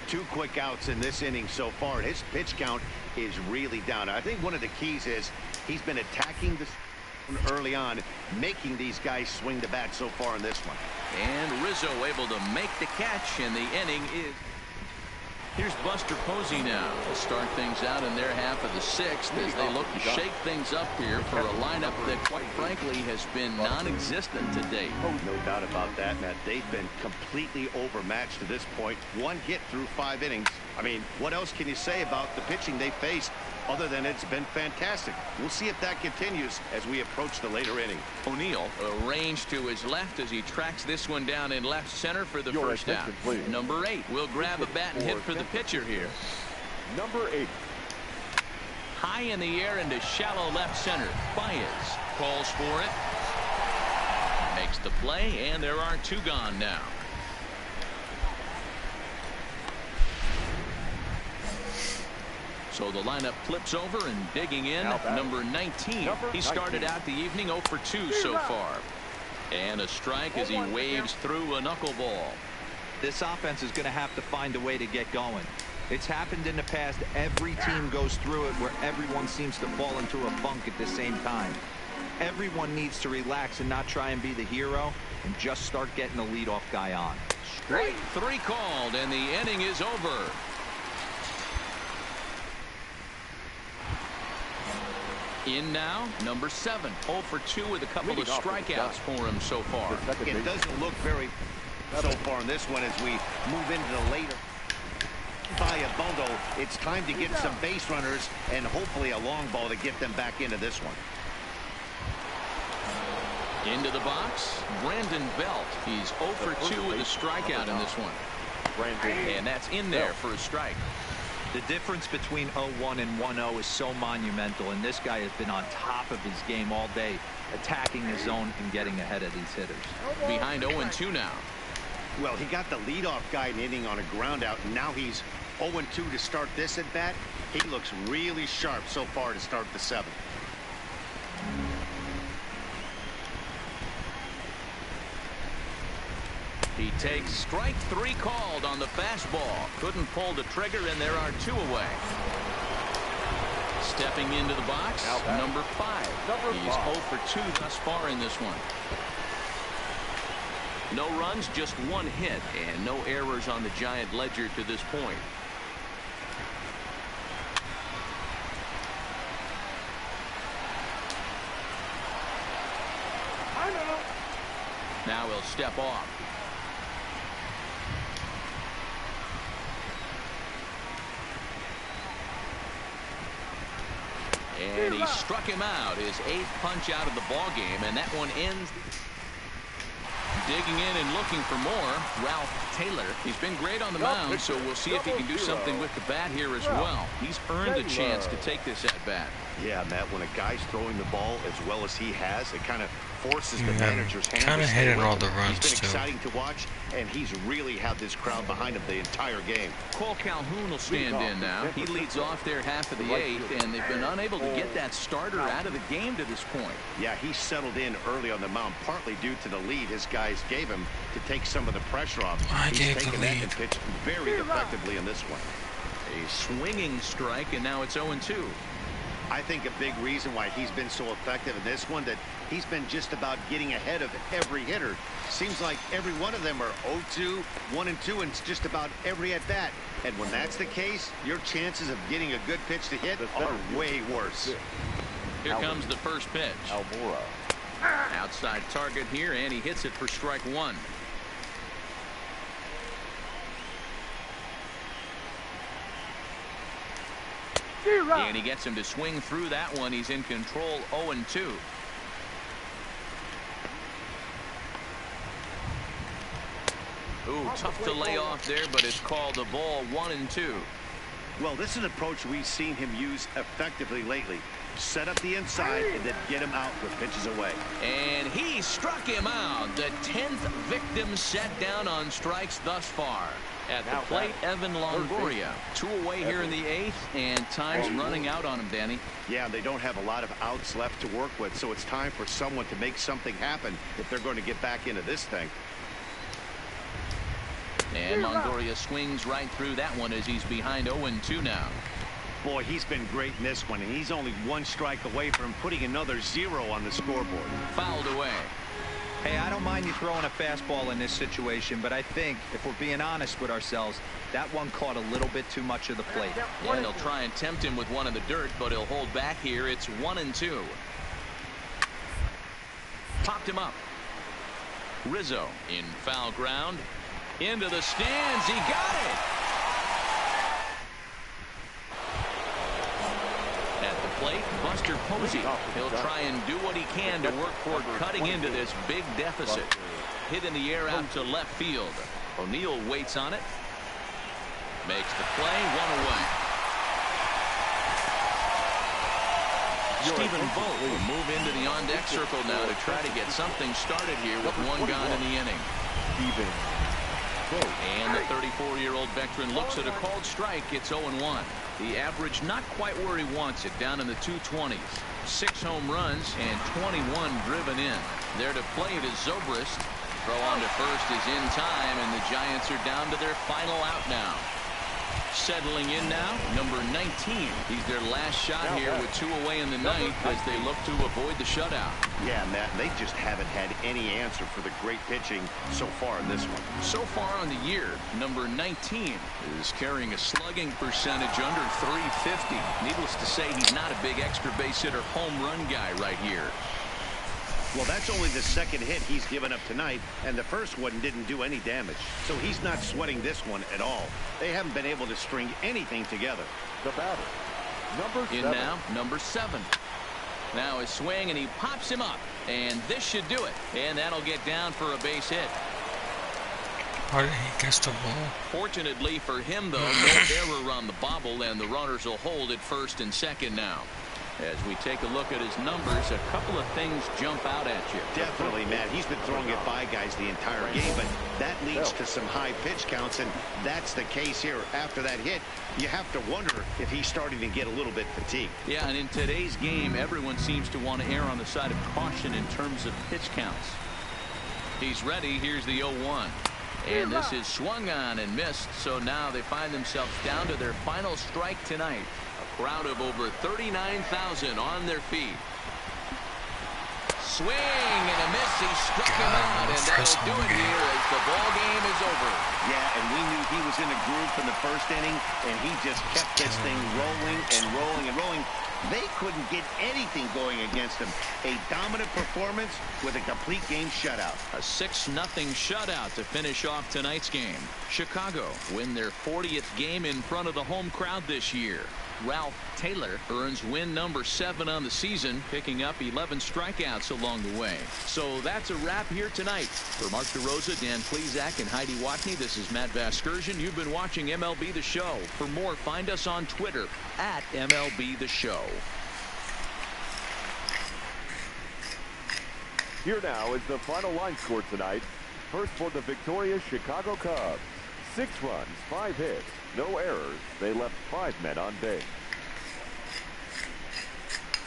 2 quick outs in this inning so far. His pitch count is really down. I think one of the keys is he's been attacking the early on, making these guys swing the bat so far in this one. And Rizzo able to make the catch, and the inning is... Here's Buster Posey now to start things out in their half of the 6th as they look to shake things up here for a lineup that, quite frankly, has been non-existent to date. No doubt about that, Matt. They've been completely overmatched to this point. 1 hit through 5 innings. I mean, what else can you say about the pitching they faced other than it's been fantastic? We'll see if that continues as we approach the later inning. O'Neill arranged to his left as he tracks this one down in left center for the first out. Number 8 will grab a bat and hit for the pitcher here. Number 8. High in the air into shallow left center. Baez calls for it. Makes the play, and there are 2 gone now. So the lineup flips over, and digging in, number 19. He started out the evening 0 for 2 so far. And a strike as he waves through a knuckleball. This offense is going to have to find a way to get going. It's happened in the past. Every team goes through it where everyone seems to fall into a funk at the same time. Everyone needs to relax and not try and be the hero and just start getting the leadoff guy on. Strike 3 called, and the inning is over. In now, number 7. 0 for 2 with a couple of strikeouts for him so far. It doesn't look very so far in this one as we move into the later. By a bundle, it's time to get some base runners and hopefully a long ball to get them back into this one. Into the box, Brandon Belt. He's 0 for 2 with a strikeout in this one. And that's in there for a strike. The difference between 0-1 and 1-0 is so monumental, and this guy has been on top of his game all day, attacking the zone and getting ahead of these hitters. Behind 0-2 now. Well, he got the leadoff guy in inning on a ground out, and now he's 0-2 to start this at bat. He looks really sharp so far to start the 7th. He takes strike 3 called on the fastball. Couldn't pull the trigger, and there are 2 away. Stepping into the box, number 5. He's 0 for 2 thus far in this one. No runs, just 1 hit, and no errors on the Giant ledger to this point. Now he'll step off. And he struck him out, his 8th punch out of the ball game, and that one ends. Digging in and looking for more, Ralph Taylor. He's been great on the mound, so we'll see if he can do something with the bat here as well. He's earned the chance to take this at bat. Yeah, Matt, when a guy's throwing the ball as well as he has, it kind of forces the manager's hand. Kind of hitting all the runs, too. He's been too. exciting to watch, and he's really had this crowd behind him the entire game. Cole Calhoun will stand in now. He leads off their half of the 8th, and they've been unable to get that starter out of the game to this point. Yeah, he settled in early on the mound, partly due to the lead his guys gave him to take some of the pressure off. He's taken that and pitched very effectively in this one. A swinging strike, and now it's 0-2. I think a big reason why he's been so effective in this one, that he's been just about getting ahead of every hitter. Seems like every one of them are 0-2, 1-2, and it's just about every at bat. And when that's the case, your chances of getting a good pitch to hit are way worse. Here comes the first pitch. Outside target here, and he hits it for strike 1. And he gets him to swing through that one. He's in control, 0-2. Ooh, tough to lay off there, but it's called a ball, 1-2. Well, this is an approach we've seen him use effectively lately. Set up the inside and then get him out with pitches away. And he struck him out. The 10th victim set down on strikes thus far. At the plate, Evan Longoria. 2 away here in the 8th, and time's running out on him, Danny. Yeah, they don't have a lot of outs left to work with, so it's time for someone to make something happen if they're going to get back into this thing. And Longoria swings right through that one as he's behind 0-2 now. Boy, he's been great in this one, and he's only 1 strike away from putting another 0 on the scoreboard. Fouled away. Hey, I don't mind you throwing a fastball in this situation, but I think if we're being honest with ourselves, that one caught a little bit too much of the plate. And they'll try and tempt him with one in the dirt, but he'll hold back here. It's 1-2. Popped him up. Rizzo in foul ground. Into the stands. He got it. At the plate, Buster Posey. He'll try and do what he can to work toward cutting into this big deficit. Hit in the air out to left field. O'Neill waits on it. Makes the play. 1 away. Stephen Vogt will move into the on-deck circle now to try to get something started here with 1 gone in the inning. And the 34-year-old veteran looks at a called strike. It's 0-1. The average not quite where he wants it, down in the 220s. 6 home runs and 21 driven in. There to play it is Zobrist. Throw on to first is in time, and the Giants are down to their final out now. Settling in now, number 19. He's their last shot here with 2 away in the 9th as they look to avoid the shutout. Yeah, Matt, they just haven't had any answer for the great pitching so far in this one. So far on the year, number 19 is carrying a slugging percentage under .350. Needless to say, he's not a big extra base hitter home run guy right here. Well, that's only the 2nd hit he's given up tonight, and the first one didn't do any damage. So he's not sweating this one at all. They haven't been able to string anything together. The batter, number 7. In now, number 7. Now his swing, and he pops him up. And this should do it. And that'll get down for a base hit. How did he catch the ball? Fortunately for him, though, no error on the bobble, and the runners will hold at 1st and 2nd now. As we take a look at his numbers, a couple of things jump out at you. Definitely, Matt. He's been throwing it by guys the entire game, but that leads to some high pitch counts, and that's the case here. After that hit, you have to wonder if he's starting to get a little bit fatigued. Yeah, and in today's game, everyone seems to want to err on the side of caution in terms of pitch counts. He's ready. Here's the 0-1. And this is swung on and missed, so now they find themselves down to their final strike tonight. Crowd of over 39,000 on their feet. Swing and a miss. He struck him out, and that'll do it here as the ball game is over. Yeah, and we knew he was in a groove from the 1st inning, and he just kept this thing rolling and rolling and rolling. They couldn't get anything going against him. A dominant performance with a complete game shutout. A 6-0 shutout to finish off tonight's game. Chicago win their 40th game in front of the home crowd this year. Ralph Taylor earns win number 7 on the season, picking up 11 strikeouts along the way. So that's a wrap here tonight. For Mark DeRosa, Dan Plesac, and Heidi Watney, this is Matt Vasgersian. You've been watching MLB The Show. For more, find us on Twitter at MLB The Show. Here now is the final line score tonight. First for the victorious Chicago Cubs. 6 runs, 5 hits, no errors. They left 5 men on base.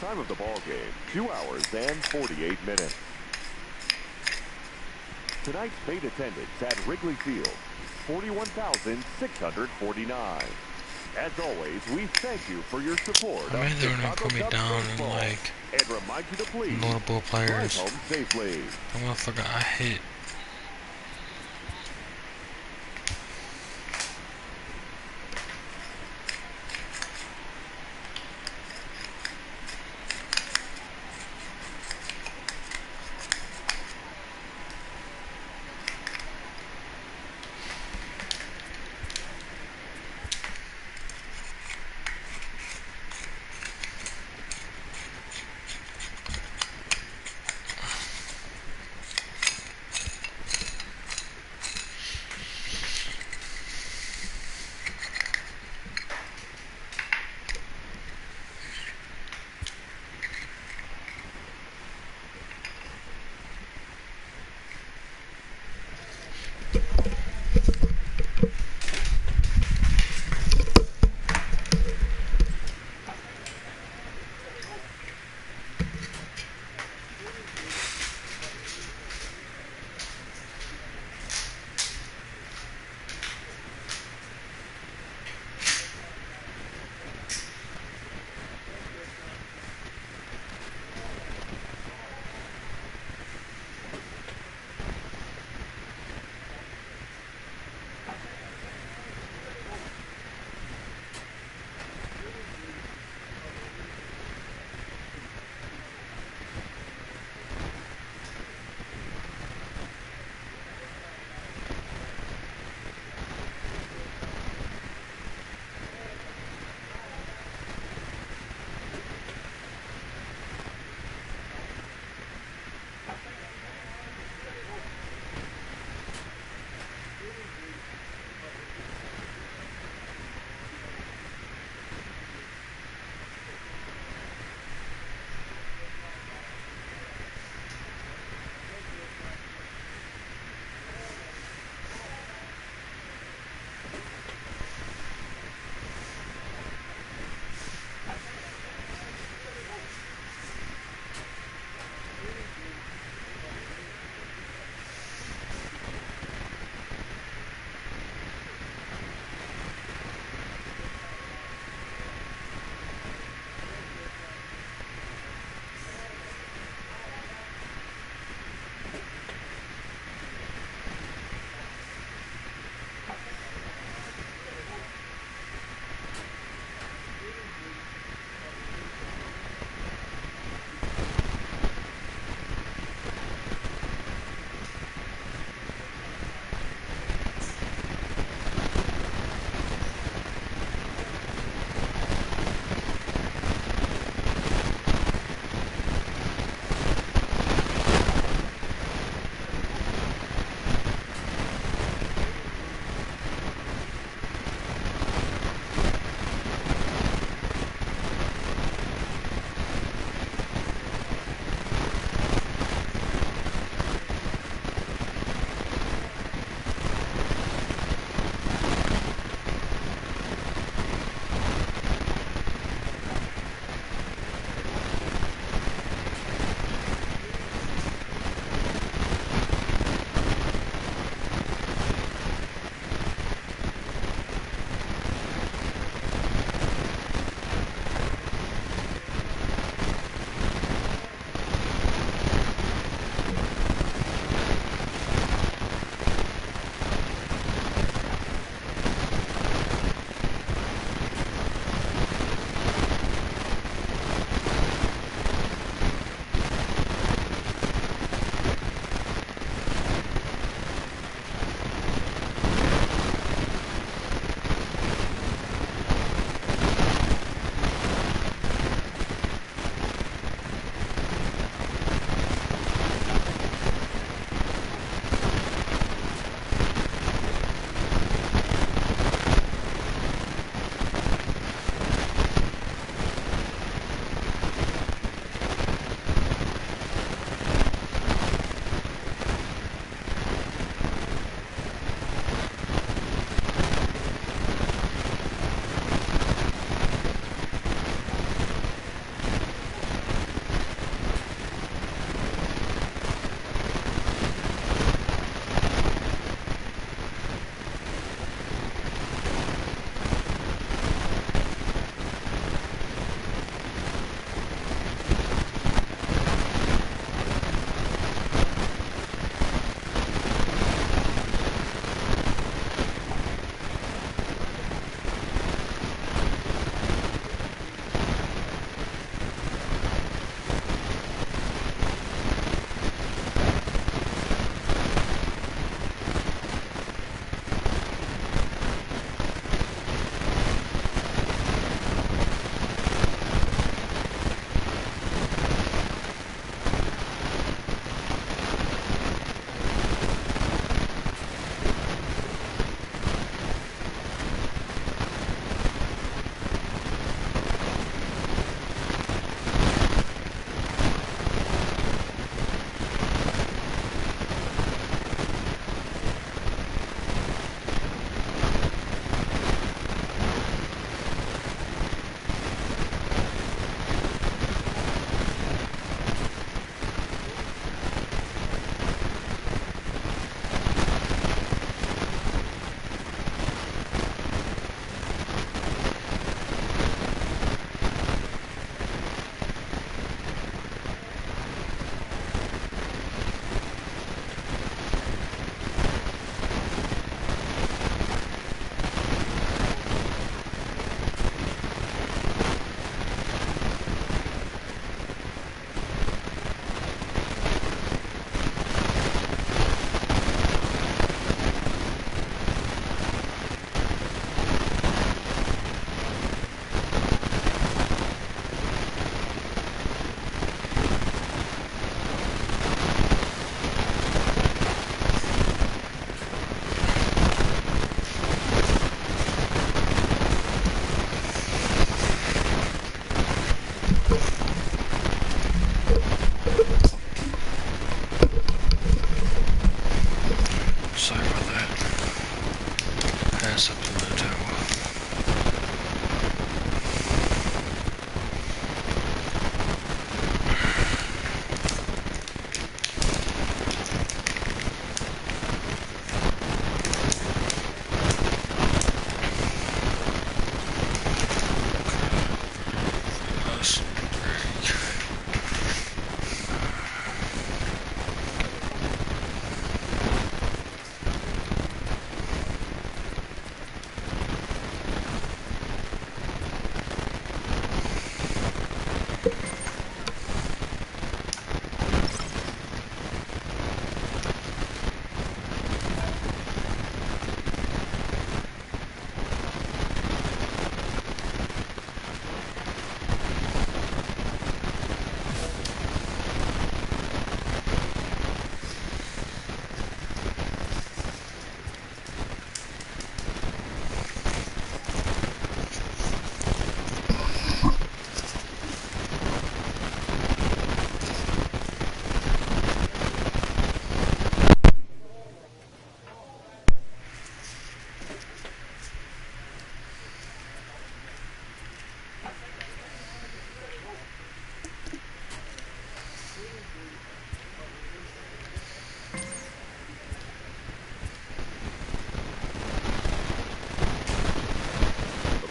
Time of the ball game, 2 hours and 48 minutes. Tonight's paid attendance at Wrigley Field, 41,649. As always, we thank you for your support. I mean, they're gonna put me down in like and remind you to please notable players. drive home safely. I'm gonna forget I hit.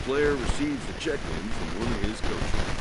player receives a check-in from one of his coaches.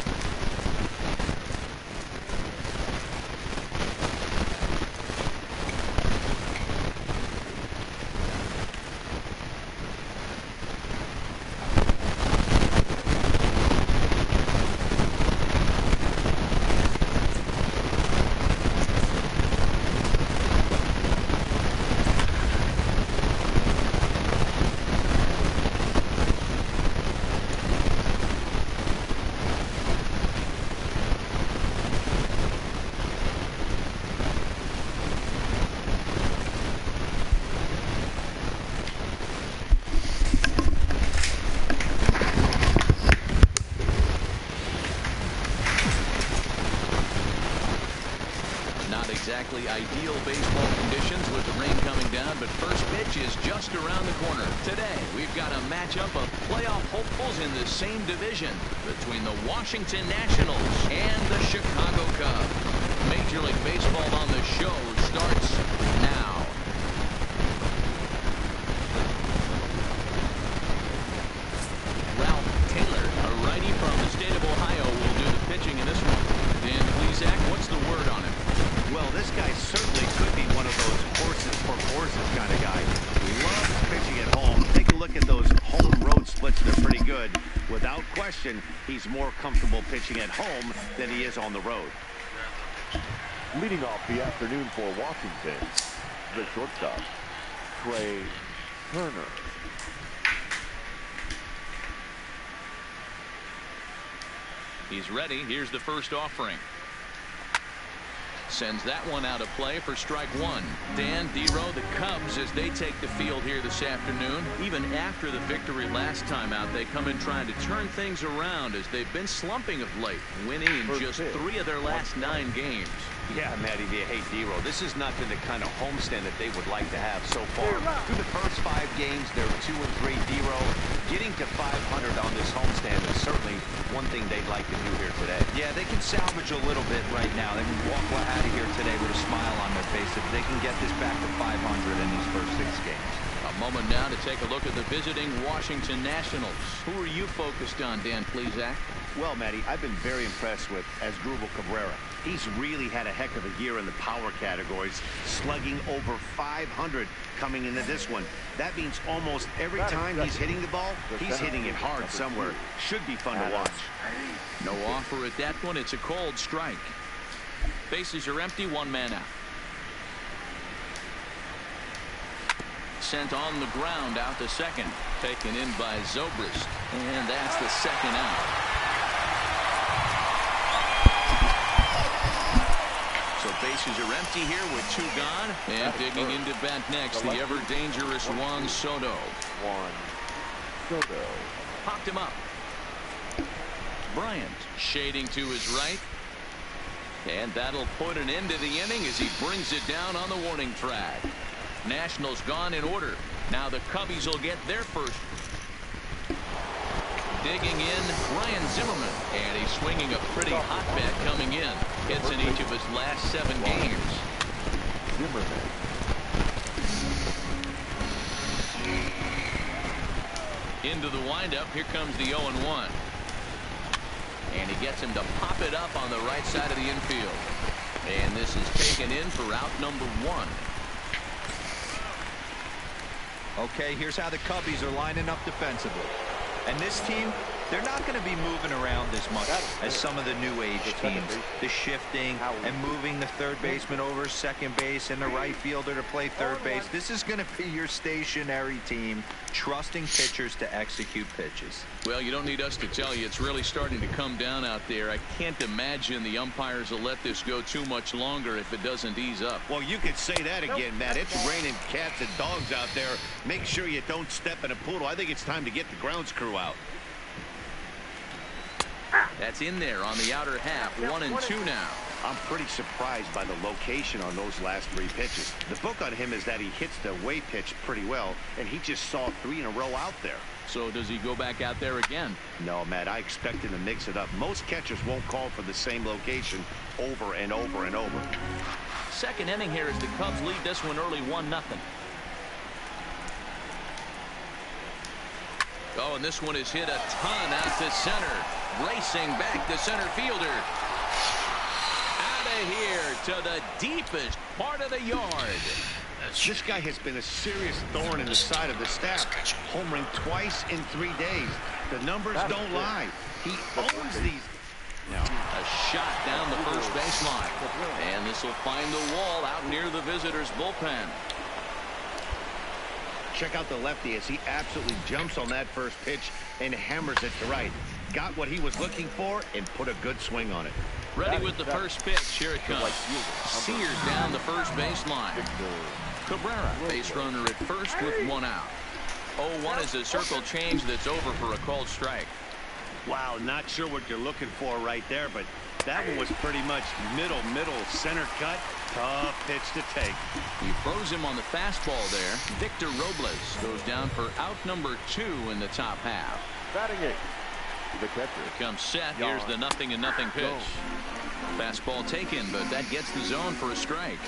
Exactly ideal baseball conditions with the rain coming down, but first pitch is just around the corner. Today, we've got a matchup of playoff hopefuls in the same division between the Washington Nationals and the Chicago Cubs. Major League Baseball on the show starts now. Ralph Taylor, a righty from the state of Ohio, will do the pitching in this one. Dan Plesac, what's the word on him? Well, this guy certainly could be one of those horses for courses kind of guy. Loves pitching at home. Take a look at those home road splits. They're pretty good. Without question, he's more comfortable pitching at home than he is on the road. Leading off the afternoon for Washington, the shortstop, Trey Turner. He's ready. Here's the first offering. Sends that one out of play for strike one. Dan, Dero, the Cubs, as they take the field here this afternoon. Even after the victory last time out, they come in trying to turn things around as they've been slumping of late, winning in just 3 of their last 9 games. Yeah, Matty, hey, Dero, this is not the kind of homestand that they would like to have so far. Through the first 5 games, they're 2-3. Dero, getting to 500 on this homestand is certainly one thing they'd like to do here today. Yeah, they can salvage a little bit right now. They can walk out of here today with a smile on their face if they can get this back to 500 in these first 6 games. A moment now to take a look at the visiting Washington Nationals. Who are you focused on, Dan Plesac? Well, Matty, I've been very impressed with Asdrubal Cabrera. He's really had a heck of a year in the power categories, slugging over 500 coming into this one. That means almost every time he's hitting the ball, he's hitting it hard somewhere. Should be fun to watch. No offer at that one. It's a cold strike. Bases are empty, 1 man out. Sent on the ground out to second. Taken in by Zobrist. And that's the second out. So bases are empty here with 2 gone. And digging into bat next, the ever-dangerous Juan Soto. Popped him up. Bryant shading to his right. And that'll put an end to the inning as he brings it down on the warning track. Nationals gone in order. Now the Cubbies will get their first. Digging in, Ryan Zimmerman. And he's swinging a pretty hot bat coming in. Hits in each of his last 7 games. Zimmerman. Into the windup. Here comes the 0-1. And he gets him to pop it up on the right side of the infield. And this is taken in for out number 1. Okay, here's how the Cubbies are lining up defensively. And this team, they're not going to be moving around as much as some of the new age teams. The shifting and moving the third baseman over second base and the right fielder to play third base. This is going to be your stationary team, trusting pitchers to execute pitches. Well, you don't need us to tell you it's really starting to come down out there. I can't imagine the umpires will let this go too much longer if it doesn't ease up. Well, you could say that again, Matt. It's raining cats and dogs out there. Make sure you don't step in a poodle. I think it's time to get the grounds crew out. That's in there on the outer half. 1-2 now. I'm pretty surprised by the location on those last 3 pitches. The book on him is that he hits the away pitch pretty well, and he just saw 3 in a row out there. So does he go back out there again? No, Matt, I expect him to mix it up. Most catchers won't call for the same location over and over and over. Second inning here as the Cubs lead this one early 1-0. Oh, and this one is hit a ton out to center. Racing back the center fielder. Out of here to the deepest part of the yard. This guy has been a serious thorn in the side of the staff. Homering twice in 3 days. The numbers don't lie. He owns these. Now, a shot down the first baseline. And this will find the wall out near the visitors' bullpen. Check out the lefty as he absolutely jumps on that first pitch and hammers it to right. Got what he was looking for and put a good swing on it. Ready with the first pitch. Here it comes. Seared down the first baseline. Cabrera, base runner at first with 1 out. 0-1 is a circle change that's over for a called strike. Wow, not sure what you're looking for right there, but that one was pretty much middle, center cut. Tough pitch to take. He froze him on the fastball there. Victor Robles goes down for out number 2 in the top half. Batting 8. The catcher. Here comes set. Here's the 0-0 pitch. Fastball taken, but that gets the zone for a strike.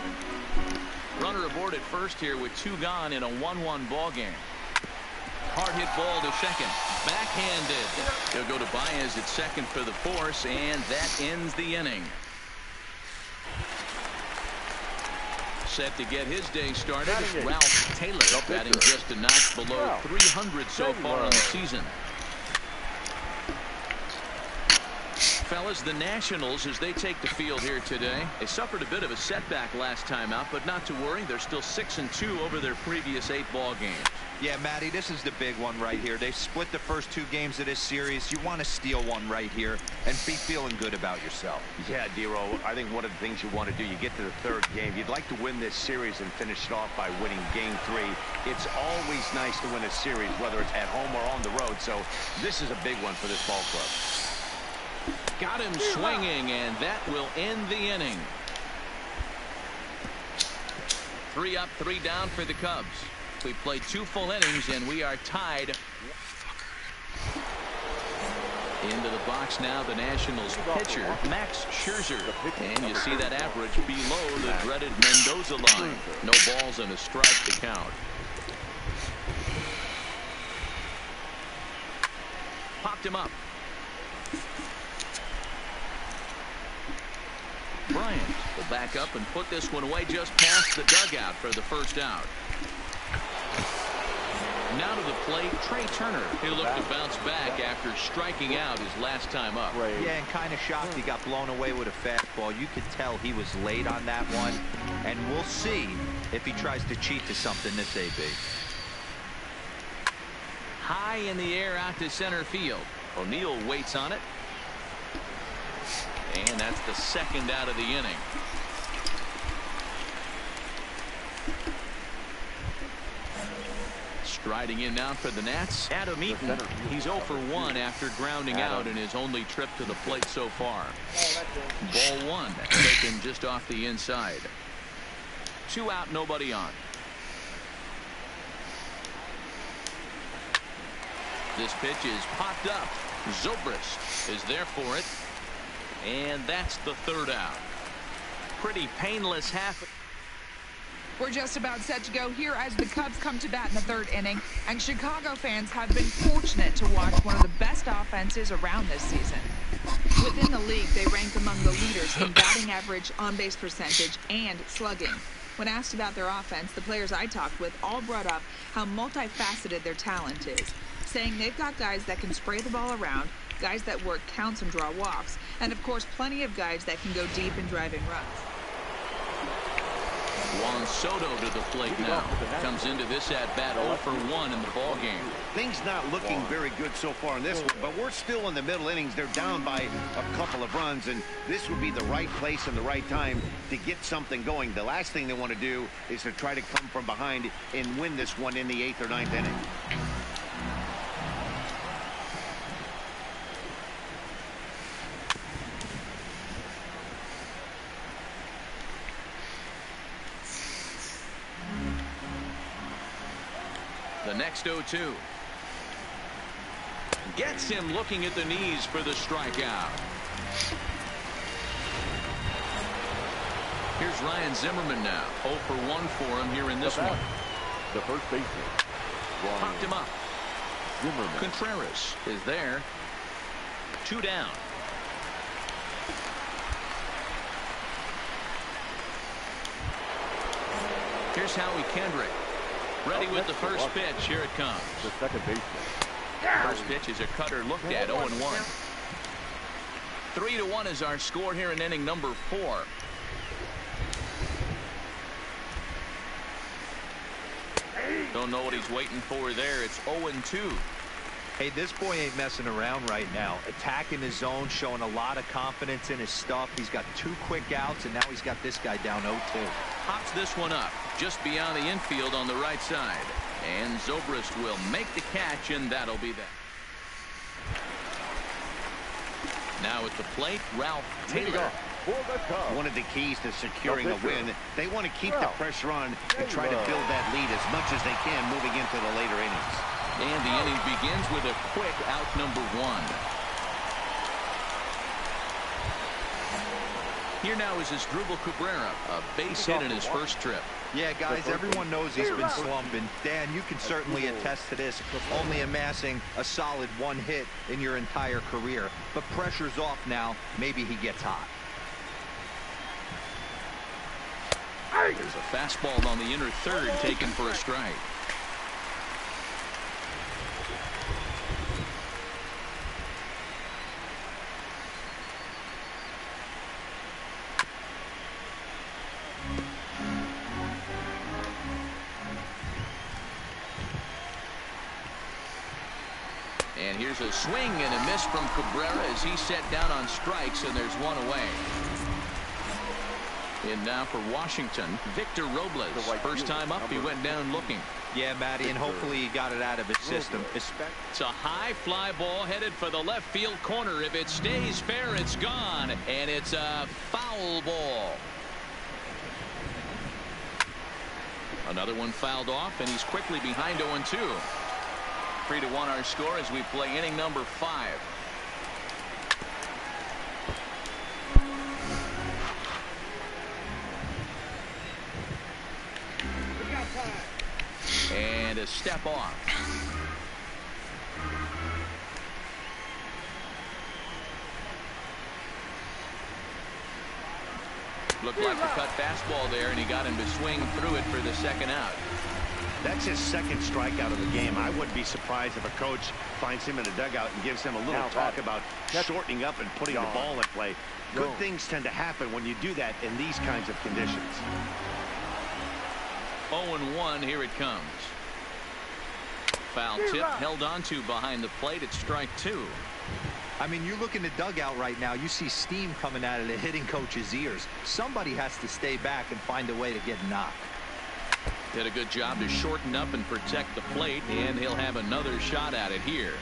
Runner aboard at first here with 2 gone in a 1-1 ball game. Hard hit ball to second. Backhanded. He'll go to Baez at second for the force, and that ends the inning. Set to get his day started is Ralph Taylor, batting just a notch below 300 so far on the season. Fellas, the Nationals, as they take the field here today, they suffered a bit of a setback last time out, but not to worry. They're still 6-2 over their previous 8 ball games. Yeah, Matty, this is the big one right here. They've split the first 2 games of this series. You want to steal one right here and be feeling good about yourself. Yeah, Dero, I think one of the things you want to do, you get to the 3rd game, you'd like to win this series and finish it off by winning game 3. It's always nice to win a series, whether it's at home or on the road, so this is a big one for this ball club. Got him swinging, and that will end the inning. 3 up, 3 down for the Cubs. We played 2 full innings, and we are tied. Into the box now, the Nationals pitcher, Max Scherzer. And you see that average below the dreaded Mendoza line. No balls and a strike to count. Popped him up. Bryant will back up and put this one away just past the dugout for the first out. Now to the plate, Trey Turner. He'll look to bounce back after striking out his last time up. Yeah, and kind of shocked he got blown away with a fastball. You could tell he was late on that one, and we'll see if he tries to cheat to something this AB. High in the air out to center field. O'Neill waits on it. And that's the 2nd out of the inning. Striding in now for the Nats, Adam Eaton. He's 0 for 1 after grounding out in his only trip to the plate so far. Ball 1 taken just off the inside. 2 out, nobody on. This pitch is popped up. Zobrist is there for it. And that's the 3rd out. Pretty painless half. We're just about set to go here as the Cubs come to bat in the 3rd inning. And Chicago fans have been fortunate to watch one of the best offenses around this season. Within the league, they rank among the leaders in batting average, on-base percentage, and slugging. When asked about their offense, the players I talked with all brought up how multifaceted their talent is, saying they've got guys that can spray the ball around, guys that work counts and draw walks, and of course plenty of guys that can go deep in driving runs. Juan Soto to the plate now. Comes into this at bat 0 for 1 in the ball game. Things not looking very good so far in this one, but we're still in the middle innings. They're down by a couple of runs, and this would be the right place and the right time to get something going. The last thing they want to do is to try to come from behind and win this one in the 8th or 9th inning. The next 0-2. Gets him looking at the knees for the strikeout. Here's Ryan Zimmerman now. 0 for 1 for him here in this one. The first baseman. Popped him up. Contreras is there. 2 down. Here's Howie Kendrick. Ready with the first pitch. Here it comes. The second baseman. First pitch is a cutter looked at 0-1. 3-1 is our score here in inning number 4. Don't know what he's waiting for there. It's 0-2. Hey, this boy ain't messing around right now. Attacking his zone, showing a lot of confidence in his stuff. He's got 2 quick outs, and now he's got this guy down 0-2. Pops this one up just beyond the infield on the right side. And Zobrist will make the catch, and that'll be that. Now at the plate, Ralph Taylor. One of the keys to securing a win, they want to keep the pressure on and try to build that lead as much as they can moving into the later innings. And the inning begins with a quick out number 1. Here now is Asdrubal Cabrera, a base hit in his first trip. Yeah, guys, everyone knows he's been slumping. Dan, you can certainly attest to this, only amassing a solid 1 hit in your entire career. But pressure's off now. Maybe he gets hot. There's a fastball on the inner third taken for a strike. And here's a swing and a miss from Cabrera as he's set down on strikes, and there's 1 away. And now for Washington, Victor Robles. First time up, he went down looking. Yeah, Matty, and hopefully he got it out of his system. It's a high fly ball headed for the left field corner. If it stays fair, it's gone, and it's a foul ball. Another one fouled off, and he's quickly behind 0-2. 3-1 our score as we play inning number 5. And a step off. Looked like a cut fastball there, and he got him to swing through it for the second out. That's his second strikeout of the game. I wouldn't be surprised if a coach finds him in a dugout and gives him a little talk about shortening up and putting the ball in play. Good things tend to happen when you do that in these kinds of conditions. 0-1, here it comes. Foul tip held onto behind the plate. It's strike 2. I mean, you look in the dugout right now, you see steam coming out of the hitting coach's ears. Somebody has to stay back and find a way to get knocked. Did a good job to shorten up and protect the plate, and he'll have another shot at it here.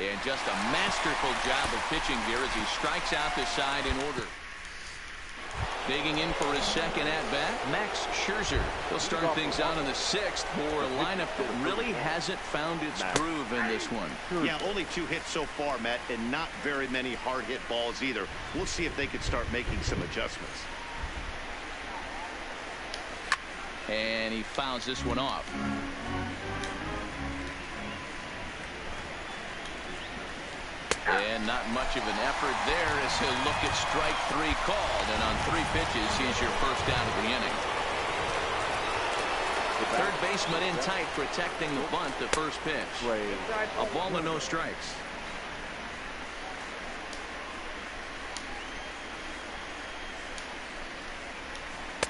And just a masterful job of pitching here as he strikes out the side in order. Digging in for his second at-bat, Max Scherzer. He'll start things out in the 6th for a lineup that really hasn't found its groove in this one. Yeah, only 2 hits so far, Matt, and not very many hard hit balls either. We'll see if they can start making some adjustments. And he fouls this one off. And not much of an effort there as he'll look at strike 3 called. And on 3 pitches, he's your first out of the inning. The third baseman in tight, protecting the bunt, the first pitch. A ball and no strikes.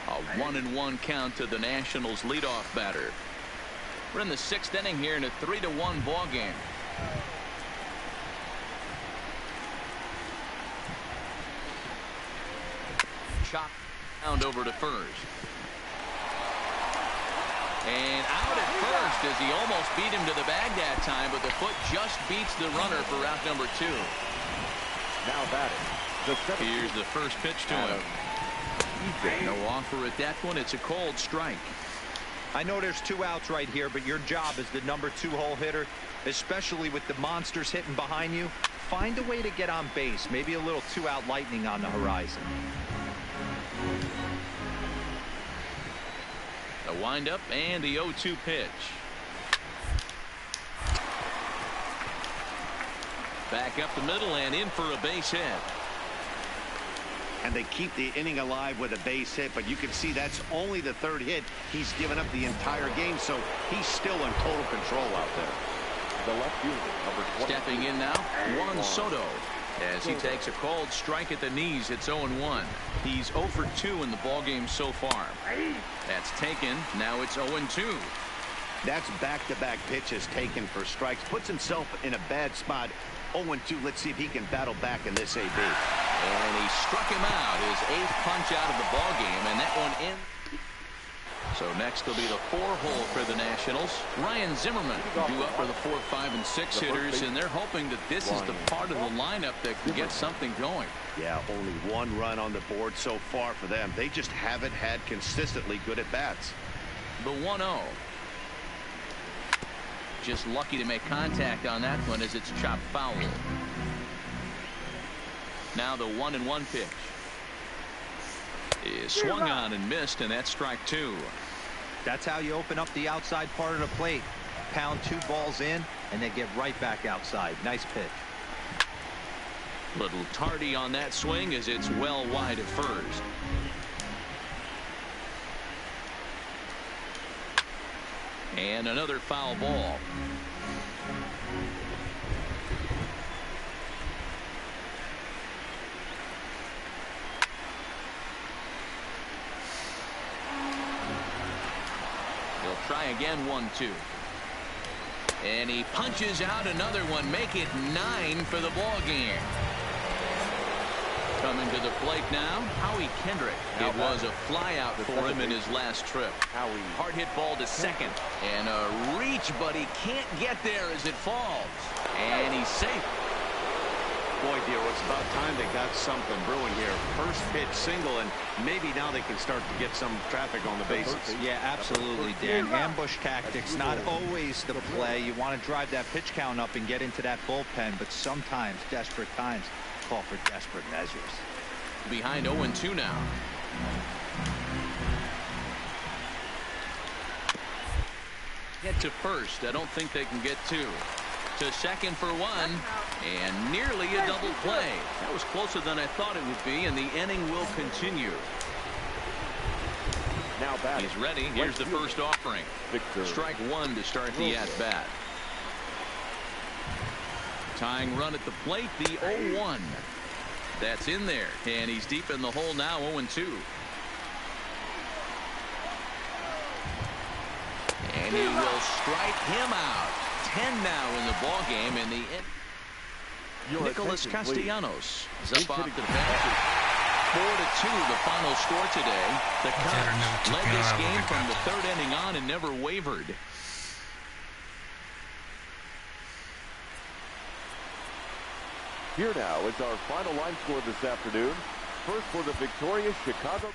A 1-1 count to the Nationals leadoff batter. We're in the 6th inning here in a 3-1 ball game. Chop down over to first. And out at first as he almost beat him to the bag that time, but the foot just beats the runner for out number 2. Now batting. Here's the first pitch to him. No offer at that one. It's a cold strike. I know there's 2 outs right here, but your job as the number 2 hole hitter, especially with the monsters hitting behind you, find a way to get on base. Maybe a little two-out lightning on the horizon. The windup and the 0-2 pitch. Back up the middle and in for a base hit. And they keep the inning alive with a base hit, but you can see that's only the third hit he's given up the entire game, so he's still in total control out there. The left unit, number 20. Stepping in now, Juan Soto. As he takes a called strike at the knees, it's 0-1. He's 0 for 2 in the ballgame so far. That's taken. Now it's 0-2. That's back-to-back pitches taken for strikes. Puts himself in a bad spot. 0-2. Let's see if he can battle back in this AB. And he struck him out, his 8th punch out of the ballgame, and that one in. So next will be the 4-hole for the Nationals. Ryan Zimmerman due up for the 4, 5, and 6 hitters, and they're hoping that this is the part of the lineup that can get something going. Yeah, only 1 run on the board so far for them. They just haven't had consistently good at-bats. The 1-0. Just lucky to make contact on that one as it's chopped foul. Now the 1-1 pitch is swung on and missed, and that's strike 2. That's how you open up the outside part of the plate. Pound 2 balls in, and they get right back outside. Nice pitch. Little tardy on that swing as it's well wide at first. And another foul ball. He'll try again, 1-2. And he punches out another one, make it 9 for the ball game. Coming to the plate now, Howie Kendrick. It was a fly out for him in his last trip. Hard hit ball to second. And a reach, but he can't get there as it falls. And he's safe. Boy, dear, it's about time they got something brewing here. First pitch single, and maybe now they can start to get some traffic on the bases. Yeah, absolutely, Dan. Ambush tactics, not always the play. You want to drive that pitch count up and get into that bullpen, but sometimes desperate times call for desperate measures. Behind 0-2 now. Get to first. I don't think they can get 2. To second for 1, and nearly a double play. That was closer than I thought it would be, and the inning will continue. Now batting. He's ready. Here's the first offering. Strike 1 to start the at-bat. Tying run at the plate, the 0-1. That's in there, and he's deep in the hole now, 0-2. And he will strike him out. 10 now in the ball game, and the Nicholas Castellanos is up off the bench. 4-2 the final score today. The Cubs led this game from the 3rd inning on and never wavered. Here now is our final line score this afternoon. First for the victorious Chicago.